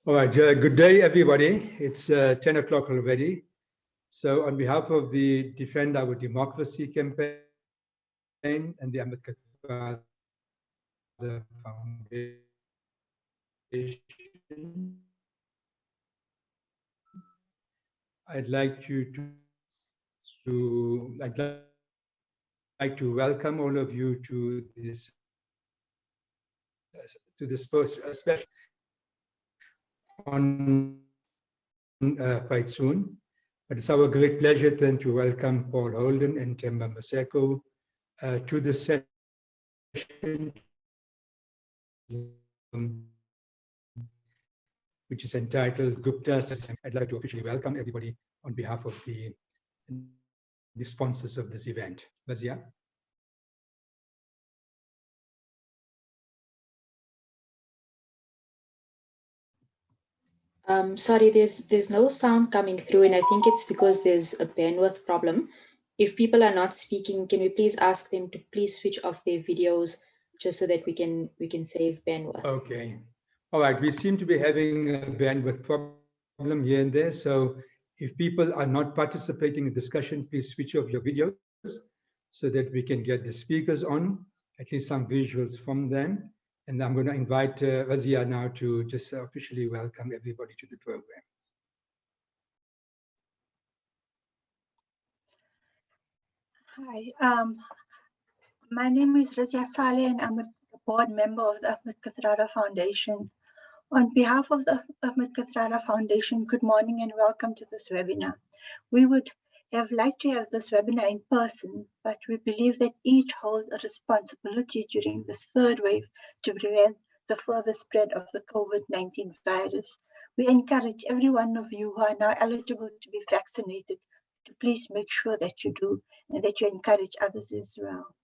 All right, good day, everybody. It's 10 o'clock already. So on behalf of the Defend Our Democracy campaign and the Ambedkar Foundation, I'd like to welcome all of you to this special on quite soon. But it's our great pleasure then to welcome Paul Holden and Themba Maseko to this session, which is entitled Guptas. I'd like to officially welcome everybody on behalf of the sponsors of this event. Razia. Sorry, there's no sound coming through, and I think it's because there's a bandwidth problem. If people are not speaking, can we please ask them to please switch off their videos just so that we can save bandwidth? Okay. All right. We seem to be having a bandwidth problem here and there. So if people are not participating in discussion, please switch off your videos so that we can get the speakers on, at least some visuals from them. And I'm going to invite Razia now to just officially welcome everybody to the program. Hi, my name is Razia Saleh and I'm a board member of the Ambedkar Foundation. On behalf of the Ambedkar Foundation, good morning and welcome to this webinar. We would have liked to have this webinar in person, but we believe that each holds a responsibility during this third wave to prevent the further spread of the COVID-19 virus. We encourage every one of you who are now eligible to be vaccinated to please make sure that you do and that you encourage others as well.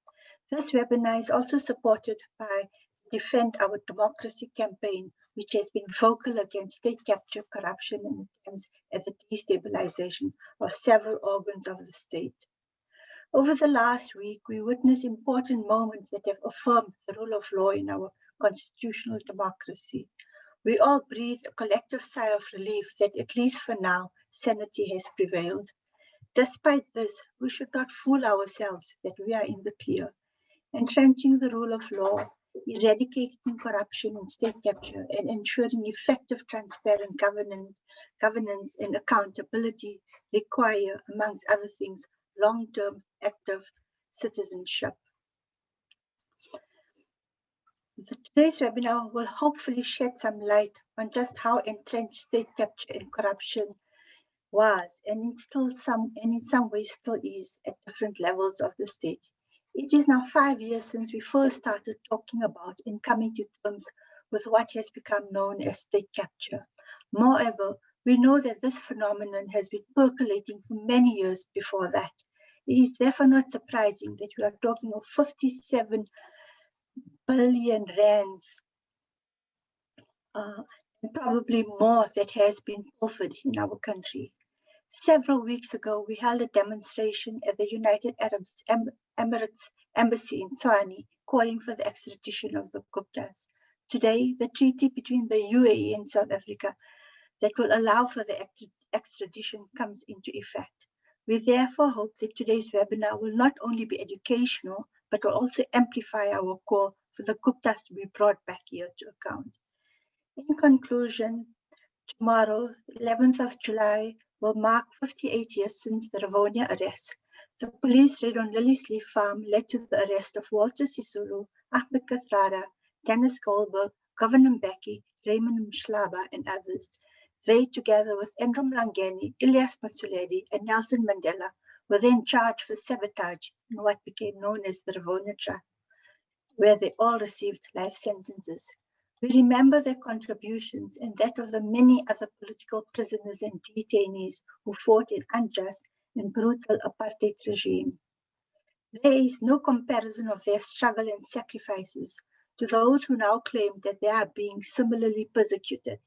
This webinar is also supported by Defend Our Democracy campaign, which has been vocal against state capture, corruption, and attempts at the destabilization of several organs of the state. Over the last week, we witnessed important moments that have affirmed the rule of law in our constitutional democracy. We all breathe a collective sigh of relief that, at least for now, sanity has prevailed. Despite this, we should not fool ourselves that we are in the clear. Entrenching the rule of law, eradicating corruption and state capture, and ensuring effective, transparent governance and accountability require, amongst other things, long-term active citizenship. Today's webinar will hopefully shed some light on just how entrenched state capture and corruption was, and in some ways still is, at different levels of the state. It is now 5 years since we first started talking about and coming to terms with what has become known as state capture. Moreover, we know that this phenomenon has been percolating for many years before that. It is therefore not surprising that we are talking of 57 billion rands, and probably more that has been offered in our country. Several weeks ago, we held a demonstration at the United Arab Emirates Embassy in Tshwane, calling for the extradition of the Guptas. Today, the treaty between the UAE and South Africa that will allow for the extradition comes into effect. We therefore hope that today's webinar will not only be educational, but will also amplify our call for the Guptas to be brought back here to account. In conclusion, tomorrow, 11th of July, will mark 58 years since the Rivonia arrest. The police raid on Lily's Leaf Farm led to the arrest of Walter Sisulu, Ahmed Kathrada, Dennis Goldberg, Governor Mbeki, Raymond Mshlaba, and others. They, together with Andrew Mlangeni, Ilyas Matsuledi, and Nelson Mandela, were then charged for sabotage in what became known as the Rivonia trial, where they all received life sentences. We remember their contributions and that of the many other political prisoners and detainees who fought an unjust and brutal apartheid regime. There is no comparison of their struggle and sacrifices to those who now claim that they are being similarly persecuted.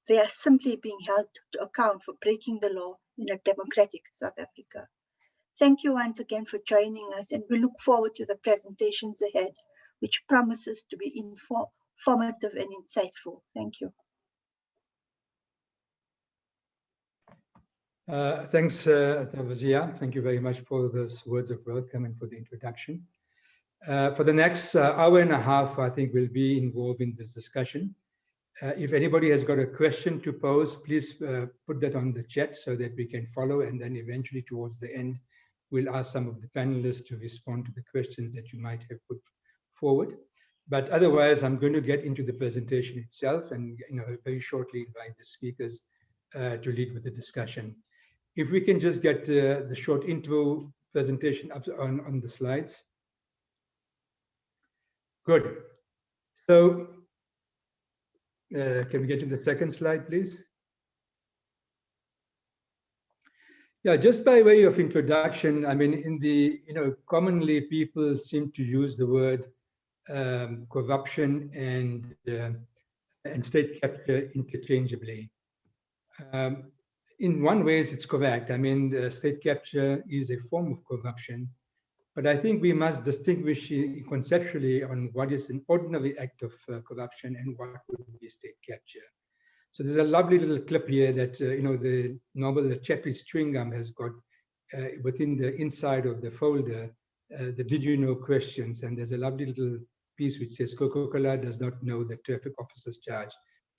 They are simply being held to account for breaking the law in a democratic South Africa. Thank you once again for joining us, and we look forward to the presentations ahead, which promises to be informative and insightful. Thank you. Thanks, Wazia. Thank you very much for those words of welcome and for the introduction. For the next hour and a half, I think we'll be involved in this discussion. If anybody has got a question to pose, please put that on the chat so that we can follow, and then eventually towards the end, we'll ask some of the panelists to respond to the questions that you might have put forward. But otherwise, I'm going to get into the presentation itself and very shortly invite the speakers to lead with the discussion. If we can just get the short intro presentation up on the slides. Good. So can we get to the second slide, please? Yeah, just by way of introduction, I mean, in the, commonly people seem to use the word corruption and state capture interchangeably. In one way, it's correct. I mean, the state capture is a form of corruption, but I think we must distinguish conceptually on what is an ordinary act of corruption and what would be state capture. So there's a lovely little clip here that, the novel The Chappie's Chewing Gum has got within the inside of the folder, the did you know questions. And there's a lovely little piece which says Coca-Cola does not know that traffic officers charge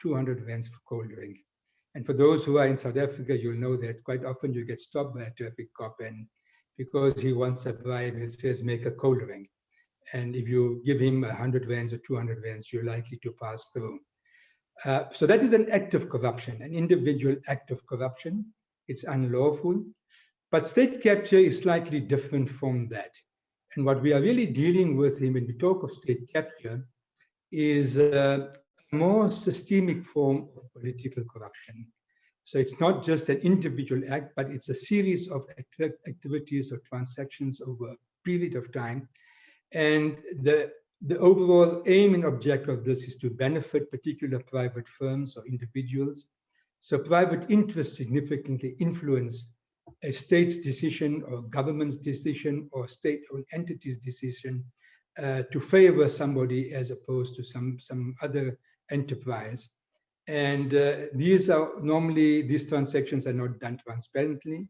200 rands for cold drink. And for those who are in South Africa, you'll know that quite often you get stopped by a traffic cop, and because he wants a bribe, it says make a cold drink. And if you give him 100 rands or 200 rands, you're likely to pass through. So that is an act of corruption, an individual act of corruption. It's unlawful. But state capture is slightly different from that. And what we are really dealing with when we talk of state capture is a more systemic form of political corruption. So it's not just an individual act, but it's a series of activities or transactions over a period of time. And the overall aim and objective of this is to benefit particular private firms or individuals. So private interests significantly influence a state's decision or government's decision or state-owned entity's decision to favor somebody as opposed to some other enterprise. And these transactions are not done transparently.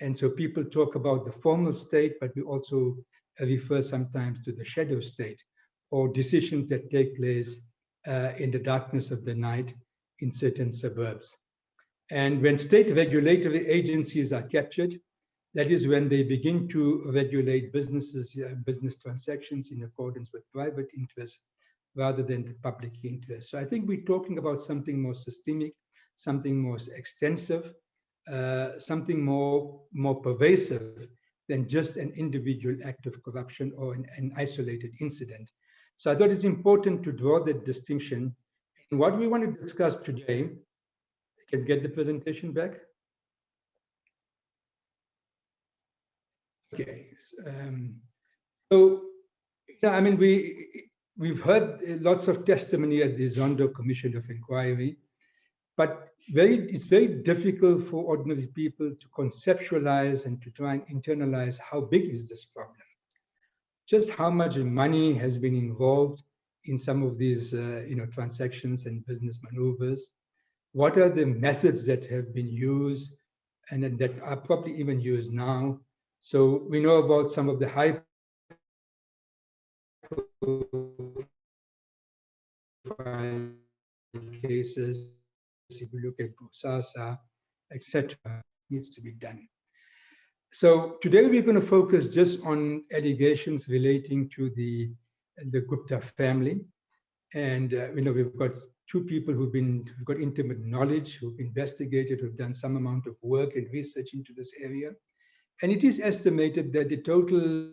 And so people talk about the formal state, but we also refer sometimes to the shadow state, or decisions that take place in the darkness of the night in certain suburbs. And when state regulatory agencies are captured, that is when they begin to regulate business transactions in accordance with private interests rather than the public interest. So I think we're talking about something more systemic, something more extensive, something more pervasive than just an individual act of corruption or an isolated incident. So I thought it's important to draw that distinction. And what we want to discuss today, can get the presentation back? Okay. So, I mean, we've heard lots of testimony at the Zondo Commission of Inquiry, but it's very difficult for ordinary people to conceptualize and to try and internalize how big is this problem. Just how much money has been involved in some of these transactions and business maneuvers. What are the methods that have been used and that are probably even used now? So we know about some of the high profile cases. If we look at Guptas, etc., needs to be done. So today we're going to focus just on allegations relating to the Gupta family. And we've got two people who've got intimate knowledge, who've investigated, who've done some amount of work and research into this area. And it is estimated that the total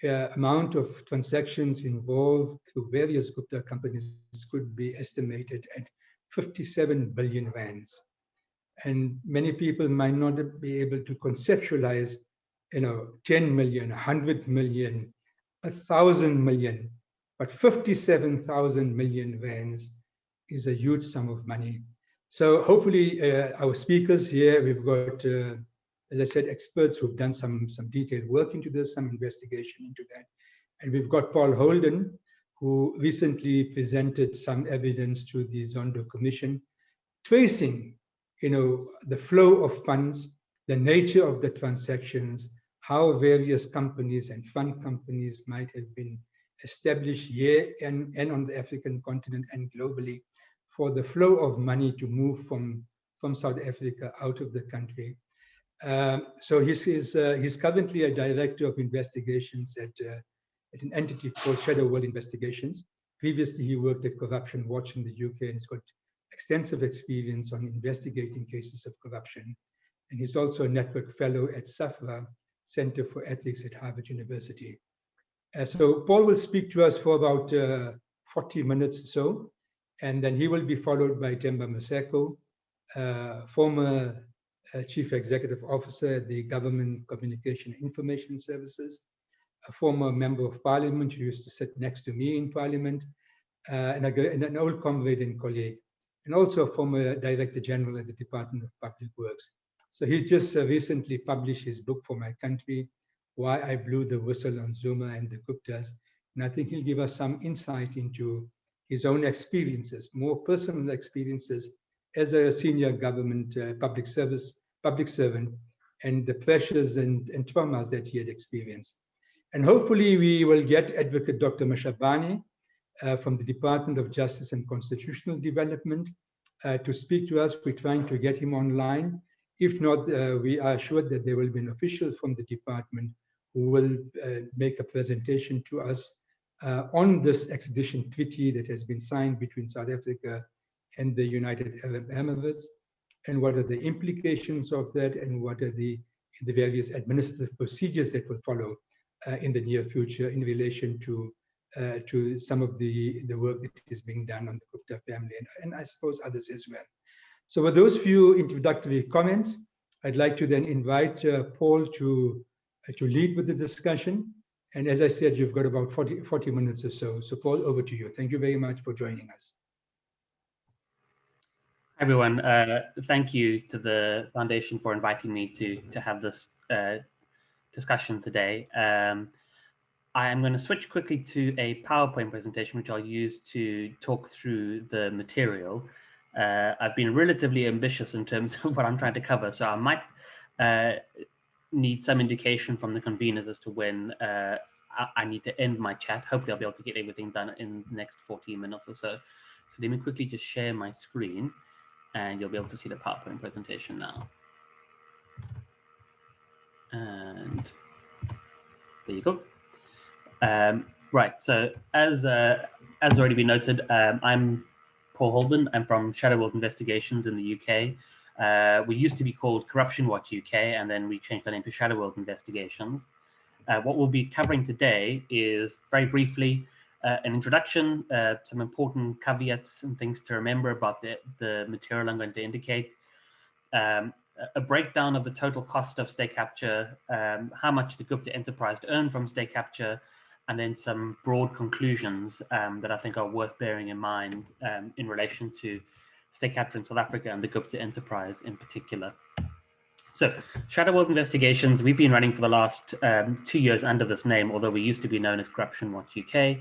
amount of transactions involved through various Gupta companies could be estimated at 57 billion rands. And many people might not be able to conceptualize, 10 million, 100 million, 1,000 million, but 57,000 million rands is a huge sum of money. So hopefully our speakers here, we've got, as I said, experts who've done some detailed work into this, some investigation into that. And we've got Paul Holden, who recently presented some evidence to the Zondo Commission, tracing, the flow of funds, the nature of the transactions, how various companies and fund companies might have been established here and on the African continent and globally for the flow of money to move from South Africa out of the country. So he's currently a director of investigations at an entity called Shadow World Investigations. Previously, he worked at Corruption Watch in the UK and he's got extensive experience on investigating cases of corruption. And he's also a network fellow at SAFRA, Center for Ethics at Harvard University. So Paul will speak to us for about 40 minutes or so, and then he will be followed by Themba Maseko, former Chief Executive Officer at the Government Communication Information Services, a former Member of Parliament who used to sit next to me in Parliament, and an old comrade and colleague, and also a former Director General at the Department of Public Works. So he's just recently published his book For My Country, Why I Blew the Whistle on Zuma and the Guptas. And I think he'll give us some insight into his own experiences, more personal experiences as a senior government public servant, and the pressures and traumas that he had experienced. And hopefully we will get Advocate Dr. Mashabane from the Department of Justice and Constitutional Development to speak to us. We're trying to get him online. If not, we are assured that there will be an official from the department who will make a presentation to us on this extradition treaty that has been signed between South Africa and the United Arab Emirates, and what are the implications of that, and what are the various administrative procedures that will follow in the near future in relation to some of the work that is being done on the Gupta family, and I suppose others as well. So with those few introductory comments, I'd like to then invite Paul to lead with the discussion. And as I said, you've got about 40 minutes or so. So Paul, over to you. Thank you very much for joining us. Hi, everyone. Thank you to the Foundation for inviting me to have this discussion today. I am going to switch quickly to a PowerPoint presentation, which I'll use to talk through the material. I've been relatively ambitious in terms of what I'm trying to cover, so I might need some indication from the conveners as to when I need to end my chat. Hopefully I'll be able to get everything done in the next 14 minutes or so. So let me quickly just share my screen and you'll be able to see the PowerPoint presentation now. And there you go. Right, so as already been noted, I'm Paul Holden. I'm from Shadow World Investigations in the UK. We used to be called Corruption Watch UK, and then we changed our name to Shadow World Investigations. What we'll be covering today is, very briefly, an introduction, some important caveats and things to remember about the material I'm going to indicate, a breakdown of the total cost of state capture, how much the Gupta enterprise earned from state capture, and then some broad conclusions that I think are worth bearing in mind in relation to state capture in South Africa and the Gupta enterprise in particular. So Shadow World Investigations, we've been running for the last 2 years under this name, although we used to be known as Corruption Watch UK.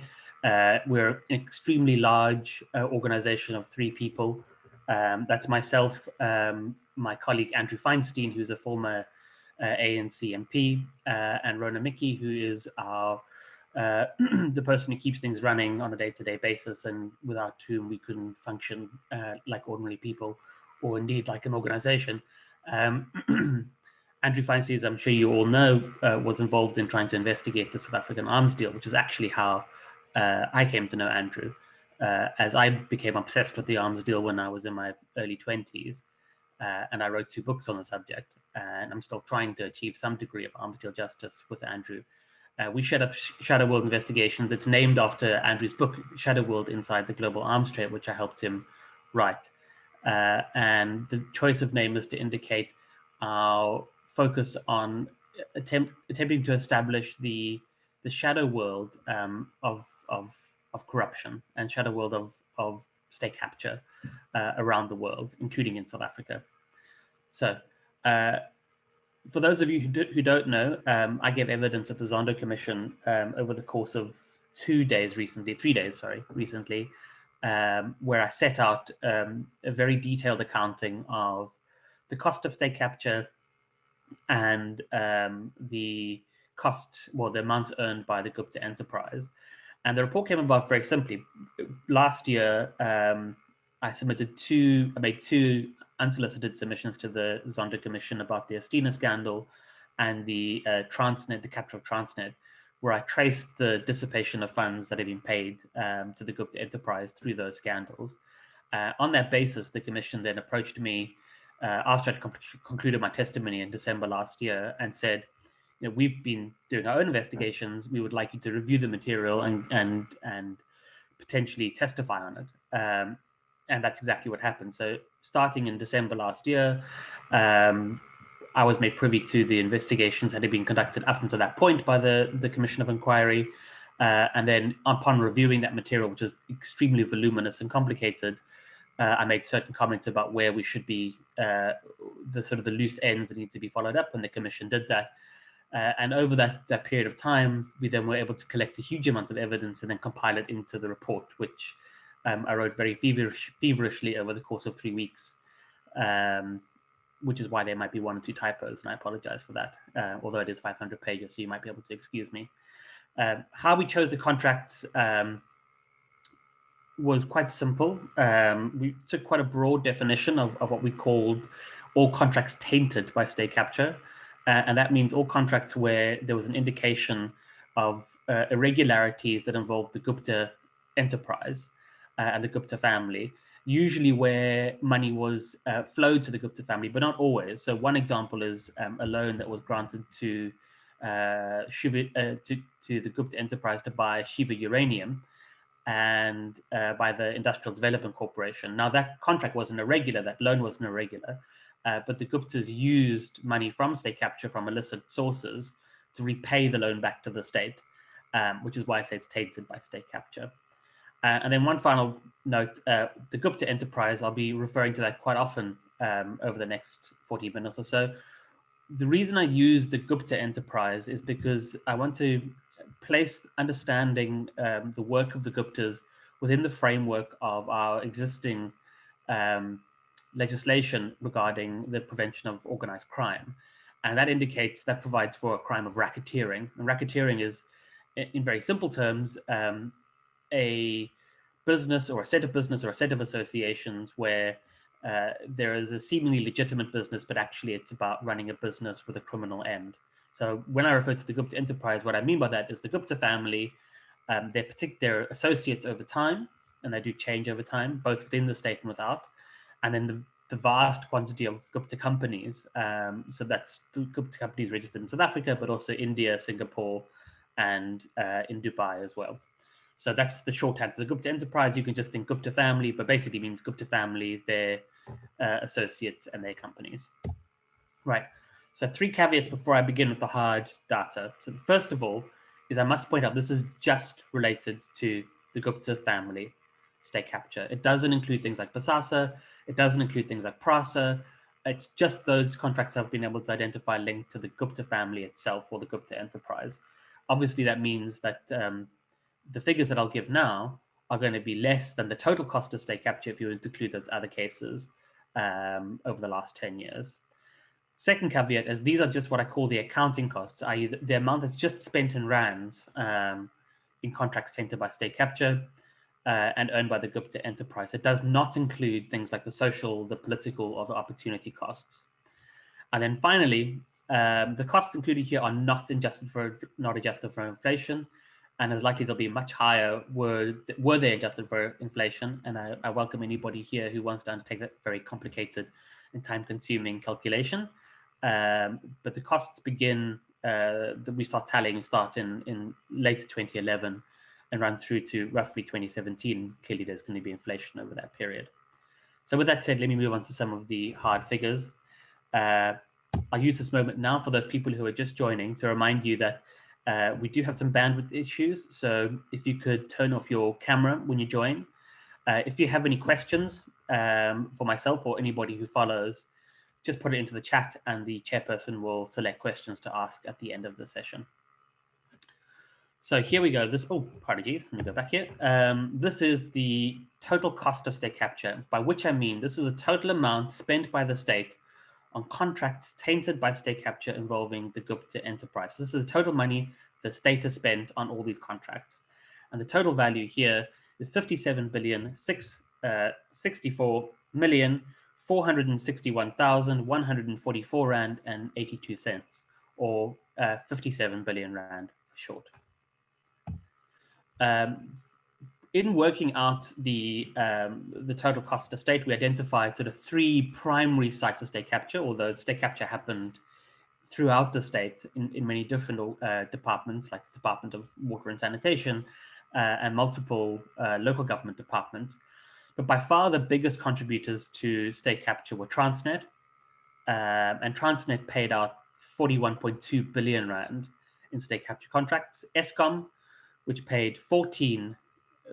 We're an extremely large organization of 3 people. That's myself, my colleague Andrew Feinstein, who's a former ANC MP, and Rona Mickey, who is our the person who keeps things running on a day-to-day basis, and without whom we couldn't function like ordinary people, or indeed like an organization. Andrew Feinstein, as I'm sure you all know, was involved in trying to investigate the South African arms deal, which is actually how I came to know Andrew, as I became obsessed with the arms deal when I was in my early 20s, and I wrote 2 books on the subject, and I'm still trying to achieve some degree of arms deal justice with Andrew. We set up Shadow World Investigations. It's named after Andrew's book, Shadow World Inside the Global Arms Trade, which I helped him write. And the choice of name is to indicate our focus on attempting to establish the shadow world of corruption and shadow world of state capture around the world, including in South Africa. So for those of you who don't know, I gave evidence at the Zondo Commission over the course of 3 days recently, where I set out a very detailed accounting of the cost of state capture and the amounts earned by the Gupta enterprise. And the report came about very simply. Last year, I made two unsolicited submissions to the Zondo Commission about the Estina scandal and the Transnet, the capture of Transnet, where I traced the dissipation of funds that had been paid to the Gupta enterprise through those scandals. On that basis, the Commission then approached me after I'd concluded my testimony in December last year and said, we've been doing our own investigations. We would like you to review the material and potentially testify on it. And that's exactly what happened. So starting in December last year, I was made privy to the investigations that had been conducted up until that point by the Commission of Inquiry. And then upon reviewing that material, which is extremely voluminous and complicated, I made certain comments about where we should be, the loose ends that need to be followed up, and the Commission did that. And over that period of time, we then were able to collect a huge amount of evidence and then compile it into the report, which I wrote very feverishly over the course of 3 weeks, which is why there might be 1 or 2 typos, and I apologize for that, although it is 500 pages, so you might be able to excuse me. How we chose the contracts was quite simple. We took quite a broad definition of what we called all contracts tainted by state capture. And that means all contracts where there was an indication of irregularities that involved the Gupta enterprise and the Gupta family, usually where money was flowed to the Gupta family, but not always. So one example is a loan that was granted to the Gupta enterprise to buy Shiva uranium and by the Industrial Development Corporation. Now that contract wasn't irregular, that loan wasn't irregular, but the Guptas used money from state capture from illicit sources to repay the loan back to the state, which is why I say it's tainted by state capture. And then one final note, the Gupta enterprise, I'll be referring to that quite often over the next 40 minutes or so. The reason I use the Gupta enterprise is because I want to place understanding the work of the Guptas within the framework of our existing legislation regarding the prevention of organized crime. And that provides for a crime of racketeering. And racketeering is, in very simple terms, a business or a set of business or a set of associations where there is a seemingly legitimate business, but actually it's about running a business with a criminal end. So when I refer to the Gupta enterprise, what I mean by that is the Gupta family, they're associates over time, and they do change over time, both within the state and without. And then the vast quantity of Gupta companies. So that's Gupta companies registered in South Africa, but also India, Singapore, and in Dubai as well. So that's the shorthand for the Gupta enterprise. You can just think Gupta family, but basically means Gupta family, their associates, and their companies. Right. So 3 caveats before I begin with the hard data. So first of all is I must point out this is just related to the Gupta family state capture. It doesn't include things like Pasasa. It doesn't include things like Prasa. It's just those contracts I've been able to identify linked to the Gupta family itself or the Gupta enterprise. Obviously, that means that the figures that I'll give now are going to be less than the total cost of state capture if you were to include those other cases over the last 10 years. Second caveat is these are just what I call the accounting costs, i.e. the amount that's just spent in rands in contracts tainted by state capture and owned by the Gupta enterprise. It does not include things like the social, the political, or the opportunity costs. And then finally, the costs included here are not adjusted for inflation, and is likely they'll be much higher were they adjusted for inflation. And I welcome anybody here who wants to undertake that very complicated and time-consuming calculation. But the costs begin, we start tallying, in late 2011 and run through to roughly 2017. Clearly, there's going to be inflation over that period. So with that said, let me move on to some of the hard figures. I'll use this moment now for those people who are just joining to remind you that we do have some bandwidth issues. So if you could turn off your camera when you join. If you have any questions for myself or anybody who follows, just put it into the chat and the chairperson will select questions to ask at the end of the session. So here we go. Apologies, let me go back here. This is the total cost of state capture, by which I mean this is the total amount spent by the state on contracts tainted by state capture involving the Gupta enterprise. This is the total money the state has spent on all these contracts. And the total value here is 57,664,461,144 Rand and 82 cents, or 57 billion Rand for short. In working out the total cost to state, we identified sort of three primary sites of state capture, although state capture happened throughout the state in many different departments, like the Department of Water and Sanitation and multiple local government departments. But by far the biggest contributors to state capture were Transnet, and Transnet paid out 41.2 billion Rand in state capture contracts. Eskom, which paid 14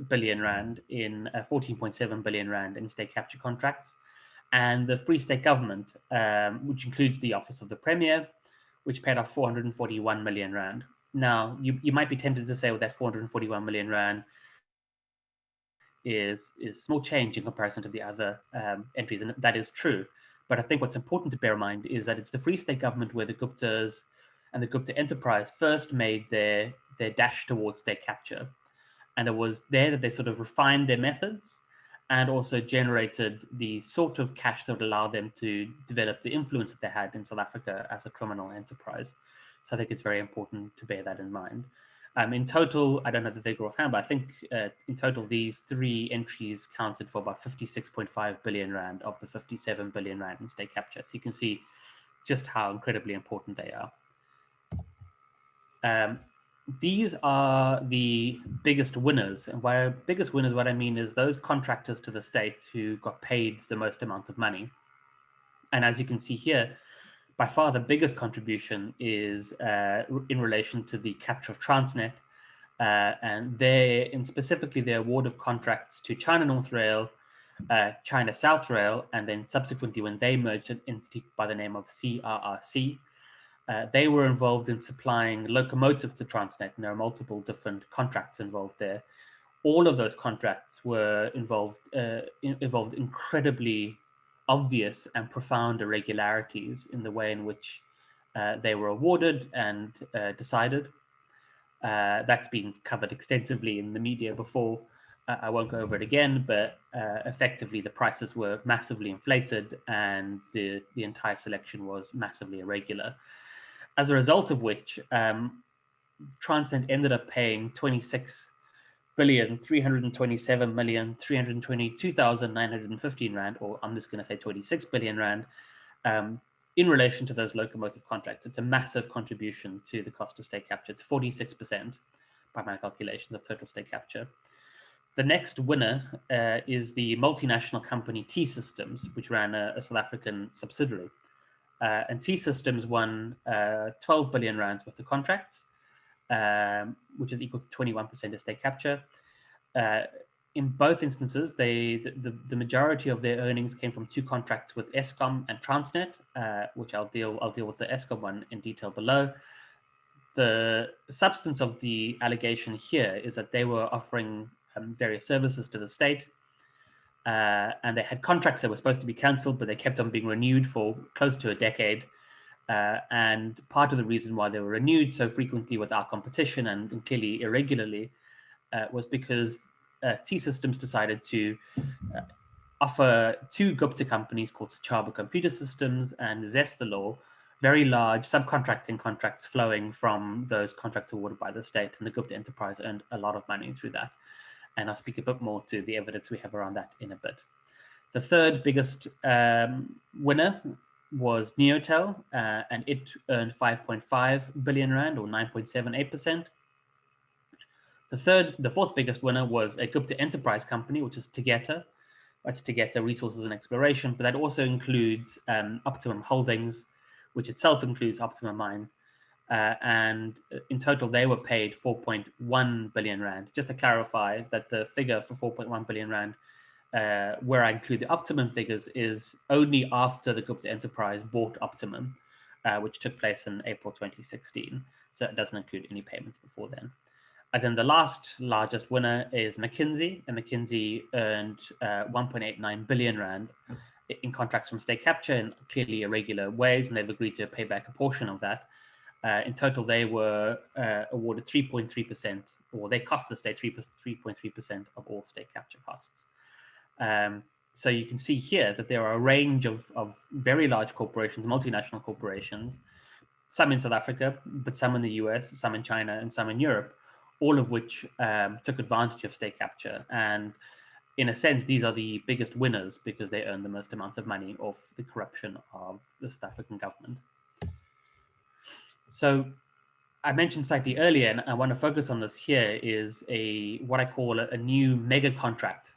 billion Rand in 14.7 billion Rand in state capture contracts, and the Free State Government, which includes the Office of the Premier, which paid out 441 million Rand. Now, you might be tempted to say, well, that 441 million Rand is small change in comparison to the other entries, and that is true. But I think what's important to bear in mind is that it's the Free State Government where the Guptas and the Gupta enterprise first made their dash towards state capture. And it was there that they sort of refined their methods and also generated the sort of cash that would allow them to develop the influence that they had in South Africa as a criminal enterprise. So I think it's very important to bear that in mind. In total, I don't have the figure offhand, but I think in total, these three entries counted for about 56.5 billion Rand of the 57 billion Rand in state capture. So you can see just how incredibly important they are. These are the biggest winners. And by biggest winners, what I mean is those contractors to the state who got paid the most amount of money. And as you can see here, by far the biggest contribution is in relation to the capture of Transnet, and specifically the award of contracts to China North Rail, China South Rail, and then subsequently when they merged an entity by the name of CRRC, they were involved in supplying locomotives to Transnet, and there are multiple different contracts involved there. All of those contracts were involved incredibly obvious and profound irregularities in the way in which they were awarded and decided. That's been covered extensively in the media before. I won't go over it again, but effectively the prices were massively inflated and the entire selection was massively irregular. As a result of which, Transnet ended up paying 26,327,322,915 Rand, or I'm just going to say 26 billion Rand, in relation to those locomotive contracts. It's a massive contribution to the cost of state capture. It's 46% by my calculations of total state capture. The next winner is the multinational company T-Systems, which ran a South African subsidiary. And T-Systems won 12 billion Rands worth of contracts, which is equal to 21% of state capture. In both instances, the majority of their earnings came from two contracts with Eskom and Transnet, which I'll deal with the Eskom one in detail below. The substance of the allegation here is that they were offering various services to the state, and they had contracts that were supposed to be cancelled, but they kept on being renewed for close to a decade. And part of the reason why they were renewed so frequently without competition and clearly irregularly was because T-Systems decided to offer two Gupta companies called Chaba Computer Systems and Zestalor very large subcontracting contracts flowing from those contracts awarded by the state, and the Gupta enterprise earned a lot of money through that. And I'll speak a bit more to the evidence we have around that in a bit. The third biggest winner was Neotel, and it earned 5.5 billion Rand, or 9.78%. The fourth biggest winner was a Gupta enterprise company, which is Tegeta. That's Tegeta Resources and Exploration, but that also includes Optimum Holdings, which itself includes Optimum Mine. And in total, they were paid 4.1 billion Rand. Just to clarify that the figure for 4.1 billion Rand, where I include the Optimum figures, is only after the Gupta enterprise bought Optimum, which took place in April 2016. So it doesn't include any payments before then. And then the last largest winner is McKinsey, and McKinsey earned 1.89 billion Rand. in contracts from state capture in clearly irregular ways, and they've agreed to pay back a portion of that. In total, they were awarded 3.3%, or they cost the state 3.3% of all state capture costs. So you can see here that there are a range of very large corporations, multinational corporations, some in South Africa, but some in the US, some in China, and some in Europe, all of which took advantage of state capture. And in a sense, these are the biggest winners because they earn the most amount of money off the corruption of the South African government. So I mentioned slightly earlier, and I want to focus on this here, is what I call a new mega contract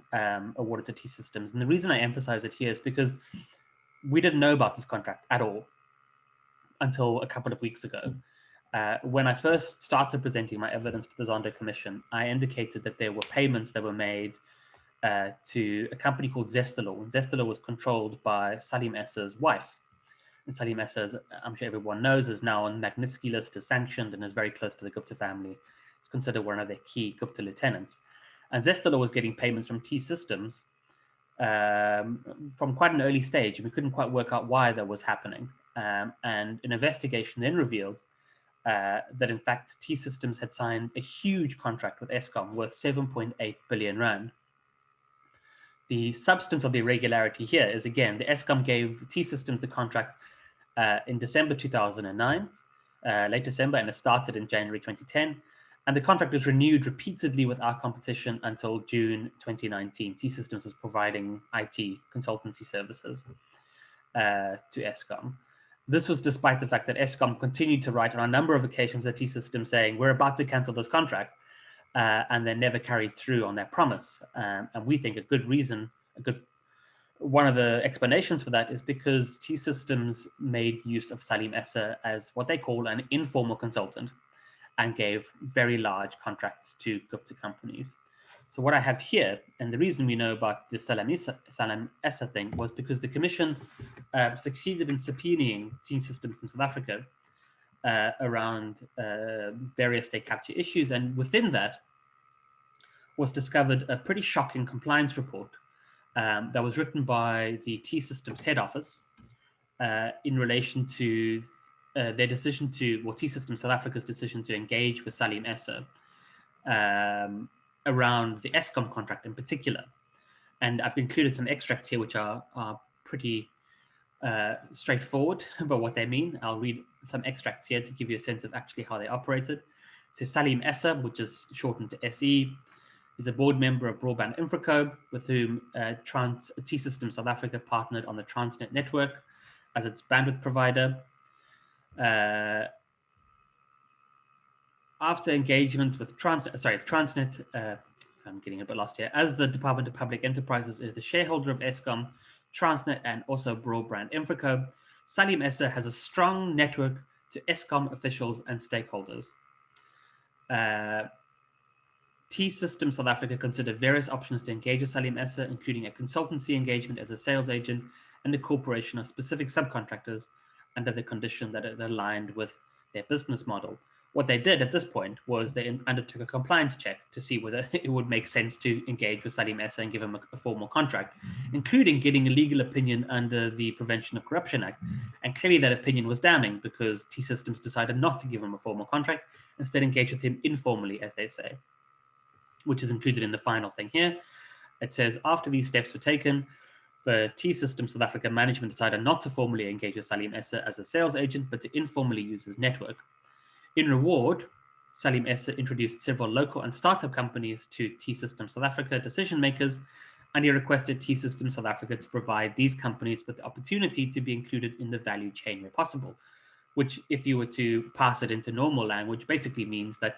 awarded to T-Systems. And the reason I emphasize it here is because we didn't know about this contract at all until a couple of weeks ago. When I first started presenting my evidence to the Zondo Commission, I indicated that there were payments that were made to a company called Zestalor. And Zestalor was controlled by Salim Esser's wife. And Salim Esser, as I'm sure everyone knows, is now on Magnitsky list, is sanctioned, and is very close to the Gupta family. It's considered one of their key Gupta lieutenants. And Zestalor was getting payments from T-Systems from quite an early stage, and we couldn't quite work out why that was happening. And an investigation then revealed that, in fact, T-Systems had signed a huge contract with Eskom worth 7.8 billion rand. The substance of the irregularity here is, again, the Eskom gave T-Systems the contract in December 2009, late December, and it started in January 2010. And the contract was renewed repeatedly without competition until June 2019. T-Systems was providing IT consultancy services to Eskom. This was despite the fact that Eskom continued to write on a number of occasions at T-Systems saying, we're about to cancel this contract, and they never carried through on their promise. And we think one of the explanations for that is because T-Systems made use of Salim Esser as what they call an informal consultant and gave very large contracts to Gupta companies. So what I have here, and the reason we know about the Salim Esser thing, was because the commission succeeded in subpoenaing T-Systems in South Africa around various state capture issues, and within that was discovered a pretty shocking compliance report that was written by the T-Systems head office in relation to their decision to, well, T-Systems South Africa's decision to engage with Salim Esser around the Eskom contract in particular. And I've included some extracts here which are pretty straightforward about what they mean. I'll read some extracts here to give you a sense of actually how they operated. So Salim Esser, which is shortened to SE, is a board member of Broadband Infraco, with whom T-Systems South Africa partnered on the Transnet network as its bandwidth provider. After engagements with Transnet, I'm getting a bit lost here, as the Department of Public Enterprises is the shareholder of Eskom, Transnet, and also Broadband Infraco, Salim Esser has a strong network to Eskom officials and stakeholders. T-Systems South Africa considered various options to engage with Salim Esser, including a consultancy engagement as a sales agent and the corporation of specific subcontractors under the condition that it aligned with their business model. What they did at this point was they undertook a compliance check to see whether it would make sense to engage with Salim Esser and give him a formal contract, including getting a legal opinion under the Prevention of Corruption Act. And clearly that opinion was damning because T-Systems decided not to give him a formal contract, instead engage with him informally, as they say, which is included in the final thing here. It says, after these steps were taken, the T-Systems South Africa management decided not to formally engage with Salim Esser as a sales agent, but to informally use his network. In reward, Salim Esser introduced several local and startup companies to T-Systems South Africa decision makers, and he requested T-Systems South Africa to provide these companies with the opportunity to be included in the value chain where possible, which, if you were to pass it into normal language, basically means that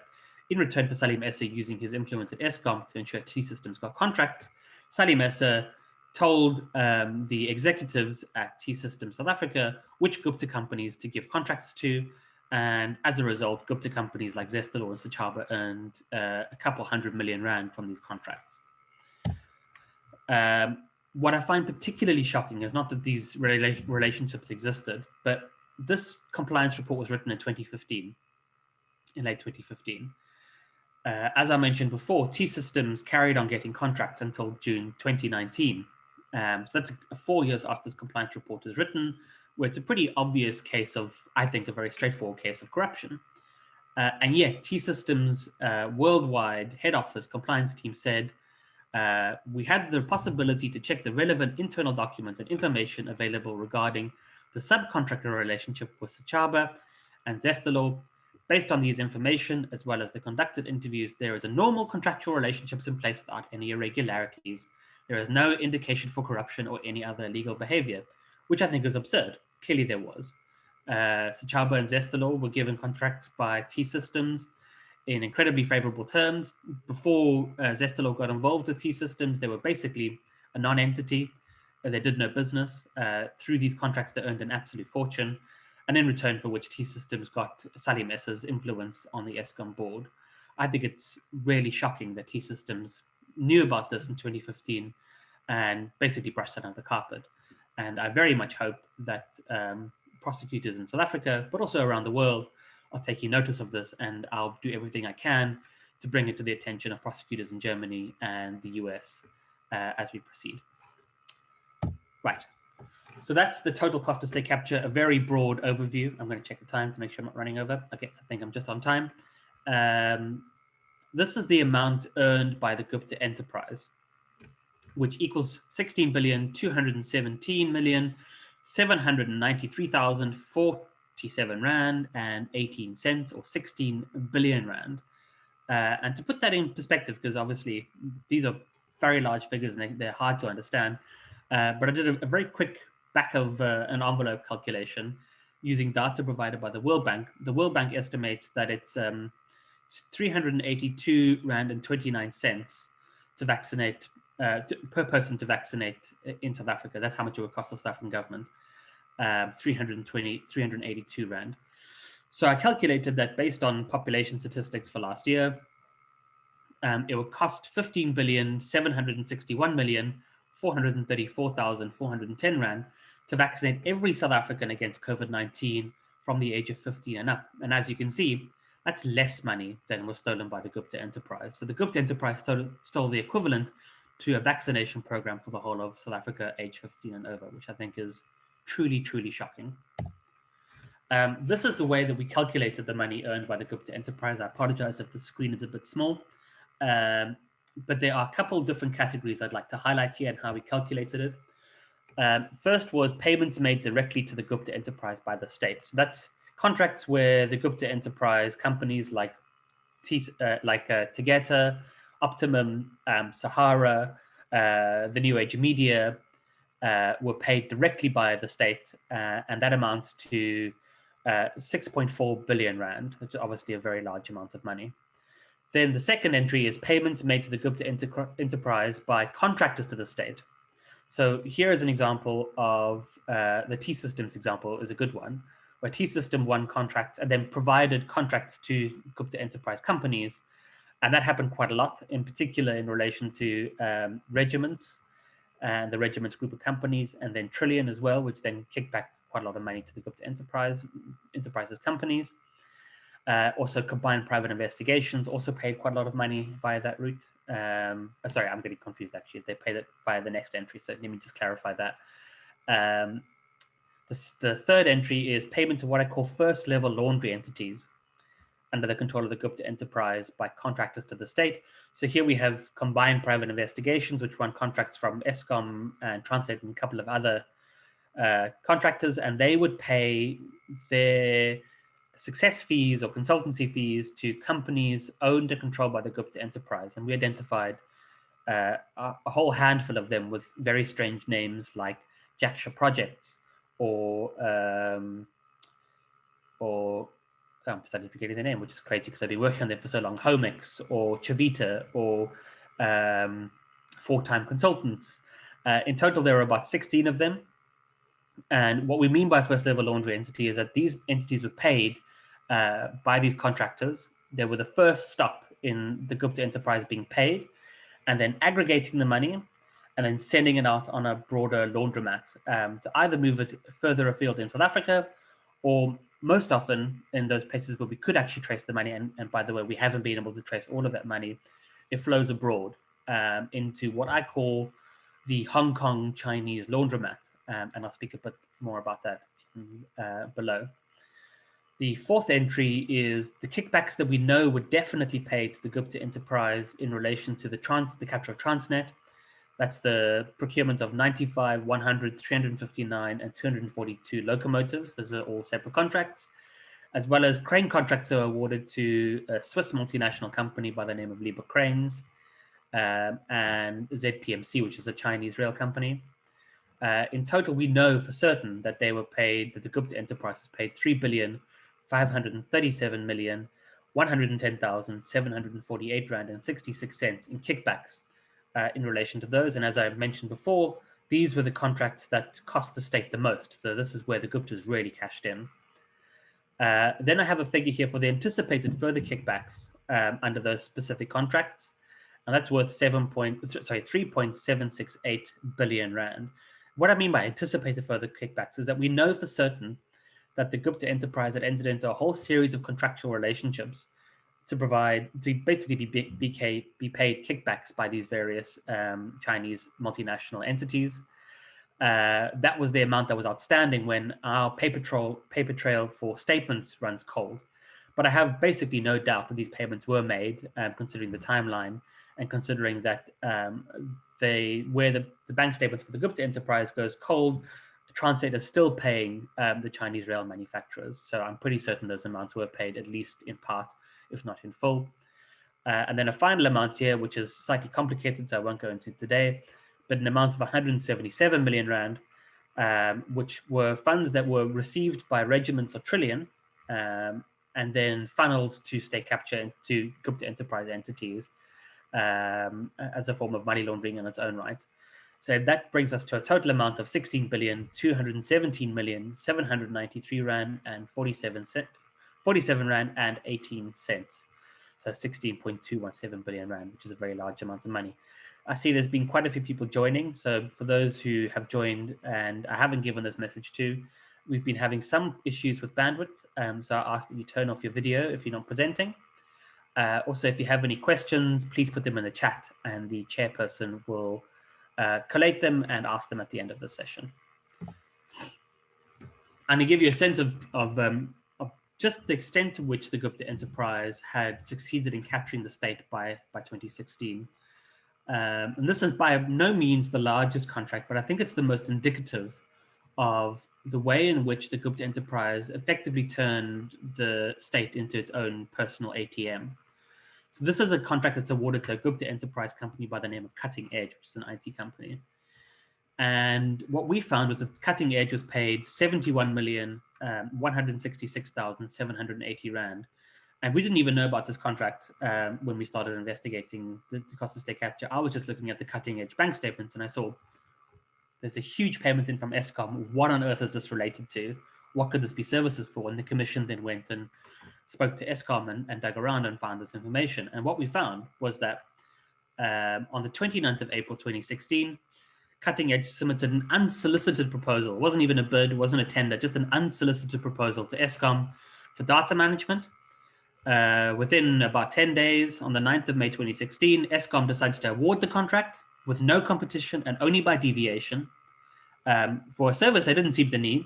in return for Salim Esser using his influence at Eskom to ensure T-Systems got contracts, Salim Esser told the executives at T-Systems South Africa which Gupta companies to give contracts to, and as a result, Gupta companies like Zestalor and Sachaba earned a couple $100 million rand from these contracts. What I find particularly shocking is not that these relationships existed, but this compliance report was written in 2015, in late 2015. As I mentioned before, T-Systems carried on getting contracts until June 2019. So that's 4 years after this compliance report is written, where it's a pretty obvious case of, I think, a very straightforward case of corruption. And yet T-Systems worldwide head office compliance team said, we had the possibility to check the relevant internal documents and information available regarding the subcontractor relationship with Sechaba and Zestelor. Based on these information, as well as the conducted interviews, there is a normal contractual relationships in place without any irregularities. There is no indication for corruption or any other illegal behavior, which I think is absurd. Clearly there was. Sechaba and Zestelor were given contracts by T-Systems in incredibly favorable terms. Before Zestelor got involved with T-Systems, they were basically a non-entity. They did no business. Through these contracts, they earned an absolute fortune, and in return for which T-Systems got Salim Essa's influence on the Eskom board. I think it's really shocking that T-Systems knew about this in 2015 and basically brushed it under the carpet. And I very much hope that prosecutors in South Africa, but also around the world, are taking notice of this, and I'll do everything I can to bring it to the attention of prosecutors in Germany and the US as we proceed. Right. So that's the total cost of state capture, a very broad overview. I'm going to check the time to make sure I'm not running over. Okay, I think I'm just on time. This is the amount earned by the Gupta enterprise, which equals 16,217,793,047 Rand and 18 cents, or 16 billion Rand. And to put that in perspective, because obviously these are very large figures and they're hard to understand, but I did a very quick back of an envelope calculation using data provided by the World Bank. The World Bank estimates that it's 382 Rand and 29 cents to vaccinate per person to vaccinate in South Africa. That's how much it would cost the South African government, 382 Rand. So I calculated that based on population statistics for last year, it would cost 15,761,434,410 Rand to vaccinate every South African against COVID-19 from the age of 15 and up. And as you can see, that's less money than was stolen by the Gupta enterprise. So the Gupta enterprise stole the equivalent to a vaccination program for the whole of South Africa age 15 and over, which I think is truly, truly shocking. This is the way that we calculated the money earned by the Gupta enterprise. I apologize if the screen is a bit small, but there are a couple of different categories I'd like to highlight here and how we calculated it. First was payments made directly to the Gupta enterprise by the state. So that's contracts where the Gupta enterprise companies like Tegeta, Optimum, Sahara, the New Age Media were paid directly by the state, and that amounts to 6.4 billion Rand, which is obviously a very large amount of money. Then the second entry is payments made to the Gupta enterprise by contractors to the state. So here is an example of the T-Systems example is a good one, where T-System won contracts and then provided contracts to Gupta enterprise companies. And that happened quite a lot, in particular in relation to regiments and the regiments group of companies, and then Trillion as well, which then kicked back quite a lot of money to the Gupta enterprises companies. Also combined private investigations also paid quite a lot of money via that route. Sorry, I'm getting confused actually. They paid it via the next entry, so let me just clarify that. The third entry is payment to what I call first level laundry entities under the control of the Gupta enterprise by contractors to the state. So here we have combined private investigations, which won contracts from Eskom and Transnet and a couple of other contractors, and they would pay their success fees or consultancy fees to companies owned and controlled by the Gupta enterprise. And we identified a whole handful of them with very strange names like Jaksha Projects or I'm starting forgetting the name, which is crazy because I've been working on them for so long, Homix or Chavita or 4-Time Consultants. In total, there are about 16 of them. And what we mean by first level laundry entity is that these entities were paid by these contractors. They were the first stop in the Gupta enterprise being paid, and then aggregating the money and then sending it out on a broader laundromat to either move it further afield in South Africa, or most often in those places where we could actually trace the money. And by the way, we haven't been able to trace all of that money. It flows abroad into what I call the Hong Kong Chinese laundromat, and I'll speak a bit more about that below. The fourth entry is the kickbacks that we know were definitely paid to the Gupta enterprise in relation to the capture of Transnet. That's the procurement of 95, 100, 359, and 242 locomotives. Those are all separate contracts, as well as crane contracts are awarded to a Swiss multinational company by the name of Liebherr Cranes, and ZPMC, which is a Chinese rail company. In total, we know for certain that they were paid, that the Gupta enterprise was paid 3,537,110,748 Rand and 66 cents in kickbacks in relation to those. And as I mentioned before, these were the contracts that cost the state the most. So this is where the Guptas really cashed in. Then I have a figure here for the anticipated further kickbacks under those specific contracts. And that's worth 3.768 billion Rand. What I mean by anticipated further kickbacks is that we know for certain that the Gupta enterprise had entered into a whole series of contractual relationships to basically be paid kickbacks by these various Chinese multinational entities. That was the amount that was outstanding when our paper trail for statements runs cold. But I have basically no doubt that these payments were made, considering the timeline and considering that where the bank statements for the Gupta enterprise goes cold, Transnet is still paying the Chinese rail manufacturers. So I'm pretty certain those amounts were paid, at least in part, if not in full. And then a final amount here, which is slightly complicated, so I won't go into today, but an amount of 177 million Rand, which were funds that were received by regiments or trillion, and then funneled to state capture to Gupta enterprise entities as a form of money laundering in its own right. So that brings us to a total amount of 16,217,793 Rand and 47 Rand and 18 cents. So 16.217 billion Rand, which is a very large amount of money. I see there's been quite a few people joining. So for those who have joined and I haven't given this message to, we've been having some issues with bandwidth. So I ask that you turn off your video if you're not presenting. Also, if you have any questions, please put them in the chat and the chairperson will collate them and ask them at the end of the session. And to give you a sense of just the extent to which the Gupta enterprise had succeeded in capturing the state by 2016. And this is by no means the largest contract, but I think it's the most indicative of the way in which the Gupta enterprise effectively turned the state into its own personal ATM. So this is a contract that's awarded to a Gupta enterprise company by the name of Cutting Edge, which is an IT company. And what we found was that Cutting Edge was paid 71,166,780 Rand. And we didn't even know about this contract when we started investigating the cost of state capture. I was just looking at the Cutting Edge bank statements and I saw there's a huge payment in from Eskom. What on earth is this related to? What could this be services for? And the commission then went and spoke to Eskom and dug around and found this information. And what we found was that on the 29th of April 2016, Cutting Edge submitted an unsolicited proposal. It wasn't even a bid, it wasn't a tender, just an unsolicited proposal to Eskom for data management. Within about 10 days, on the 9th of May 2016, Eskom decides to award the contract with no competition and only by deviation for a service they didn't seem to need,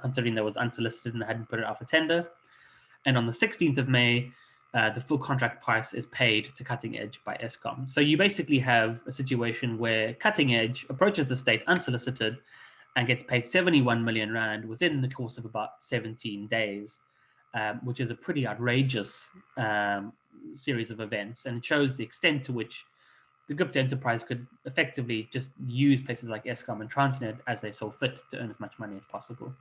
considering that was unsolicited and they hadn't put it out for tender. And on the 16th of May, the full contract price is paid to Cutting Edge by Eskom. So you basically have a situation where Cutting Edge approaches the state unsolicited and gets paid 71 million Rand within the course of about 17 days, which is a pretty outrageous series of events. And it shows the extent to which the Gupta enterprise could effectively just use places like Eskom and Transnet as they saw fit to earn as much money as possible.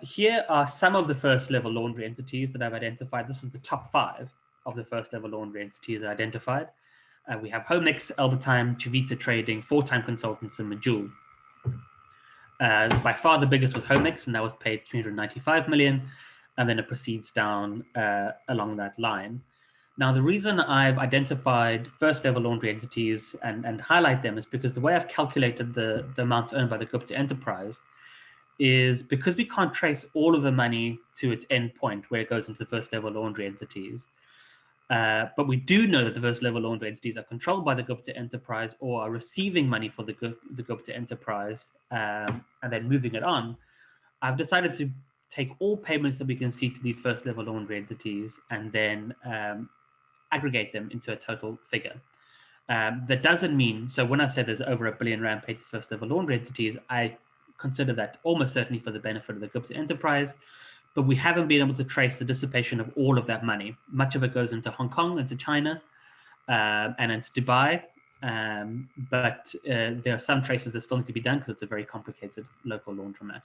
Here are some of the first level laundry entities that I've identified. This is the top 5 of the first level laundry entities I identified. We have Homex, Albertime, Chivita Trading, 4Time Consultants, and Majul. By far the biggest was Homex, and that was paid 395 million, and then it proceeds down along that line. Now, the reason I've identified first level laundry entities and highlight them is because the way I've calculated the amount earned by the Gupta enterprise is because we can't trace all of the money to its end point where it goes into the first level laundry entities. But we do know that the first level laundry entities are controlled by the Gupta enterprise or are receiving money for the Gupta enterprise and then moving it on. I've decided to take all payments that we can see to these first level laundry entities and then aggregate them into a total figure. That doesn't mean, so when I said there's over R1 billion paid to first level laundry entities, I consider that almost certainly for the benefit of the Gupta enterprise, but we haven't been able to trace the dissipation of all of that money. Much of it goes into Hong Kong, into China, and into Dubai. But there are some traces that still need to be done because it's a very complicated local laundromat.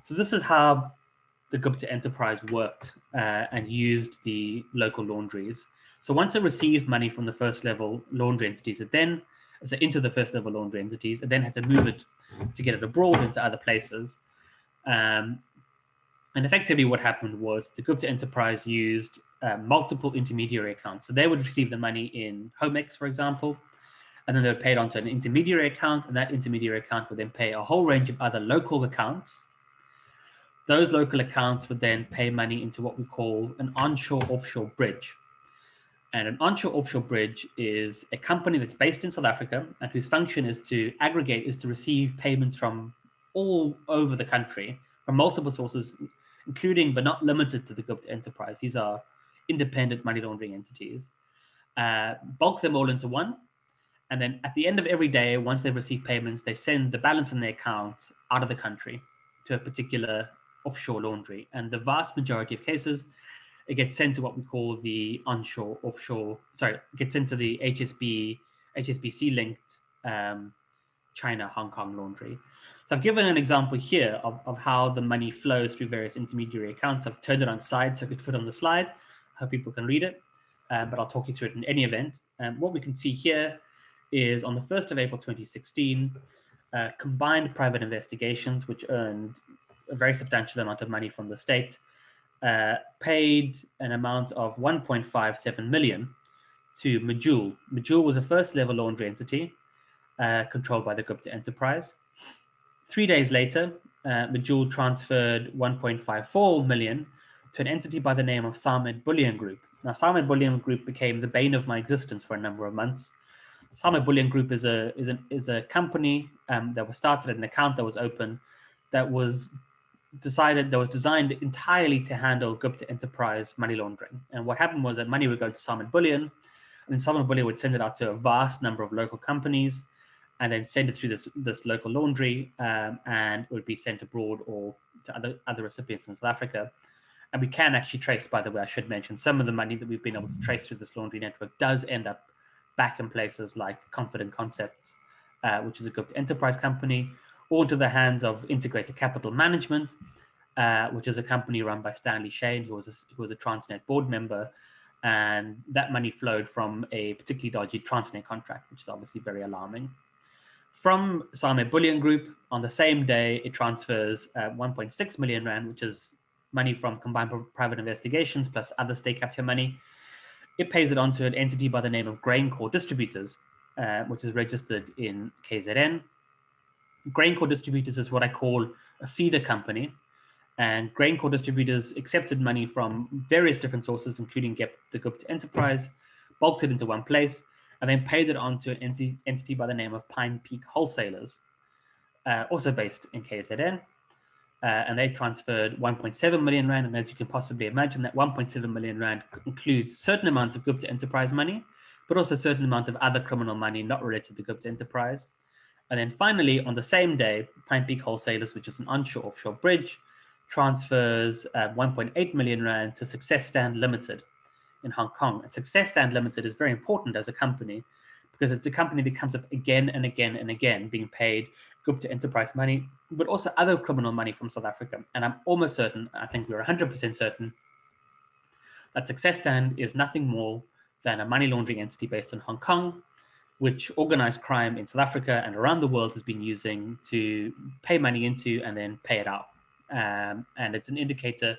So this is how the Gupta enterprise worked and used the local laundries. So once it received money from the first level laundry entities, it then, so into the first level laundry entities, it then had to move it to get it abroad into other places. And effectively what happened was the Gupta enterprise used multiple intermediary accounts. So they would receive the money in Homex, for example, and then they would pay it onto an intermediary account, and that intermediary account would then pay a whole range of other local accounts. Those local accounts would then pay money into what we call an onshore-offshore bridge. And an onshore-offshore bridge is a company that's based in South Africa and whose function is to aggregate, is to receive payments from all over the country, from multiple sources, including but not limited to the Gupta enterprise. These are independent money laundering entities. Bulk them all into one. And then at the end of every day, once they've received payments, they send the balance in their account out of the country to a particular offshore laundry. And the vast majority of cases, it gets sent to what we call the onshore, offshore, sorry, it gets into the HSBC linked China, Hong Kong laundry. So I've given an example here of how the money flows through various intermediary accounts. I've turned it on side so it could fit on the slide. I hope people can read it, but I'll talk you through it in any event. What we can see here is on the 1st of April 2016, combined private investigations, which earned a very substantial amount of money from the state, paid an amount of 1.57 million to Majul. Majul was a first level laundry entity controlled by the Gupta enterprise. 3 days later, Majul transferred 1.54 million to an entity by the name of Samed Bullion Group. Now, Samed Bullion Group became the bane of my existence for a number of months. Samed Bullion Group is a company that was started at an account that was open, that was designed entirely to handle Gupta enterprise money laundering. And what happened was that money would go to Samed Bullion, and then Samed Bullion would send it out to a vast number of local companies, and then send it through this local laundry, and it would be sent abroad or to other recipients in South Africa. And we can actually trace, by the way, I should mention, some of the money that we've been able to trace through this laundry network does end up back in places like Confident Concepts, which is a Gupta enterprise company, or into the hands of Integrated Capital Management, which is a company run by Stanley Shane, who was a Transnet board member. And that money flowed from a particularly dodgy Transnet contract, which is obviously very alarming. From Samed Bullion Group, on the same day, it transfers 1.6 million rand, which is money from combined private investigations plus other state capture money. It pays it on to an entity by the name of Graincore Distributors, which is registered in KZN. Graincore Distributors is what I call a feeder company. And Graincore Distributors accepted money from various different sources, including the Gupta enterprise, bulked it into one place, and then paid it on to an entity by the name of Pine Peak Wholesalers, also based in KZN. And they transferred 1.7 million rand. And as you can possibly imagine, that 1.7 million rand includes a certain amount of Gupta enterprise money, but also a certain amount of other criminal money not related to the Gupta enterprise. And then finally, on the same day, Pine Peak Wholesalers, which is an onshore-offshore bridge, transfers 1.8 million rand to Success Stand Limited in Hong Kong. And Success Stand Limited is very important as a company because it's a company that comes up again and again and again being paid Gupta enterprise money, but also other criminal money from South Africa. And I'm almost certain, I think we're 100% certain, that Success Stand is nothing more than a money laundering entity based in Hong Kong, which organized crime in South Africa and around the world has been using to pay money into and then pay it out. And it's an indicator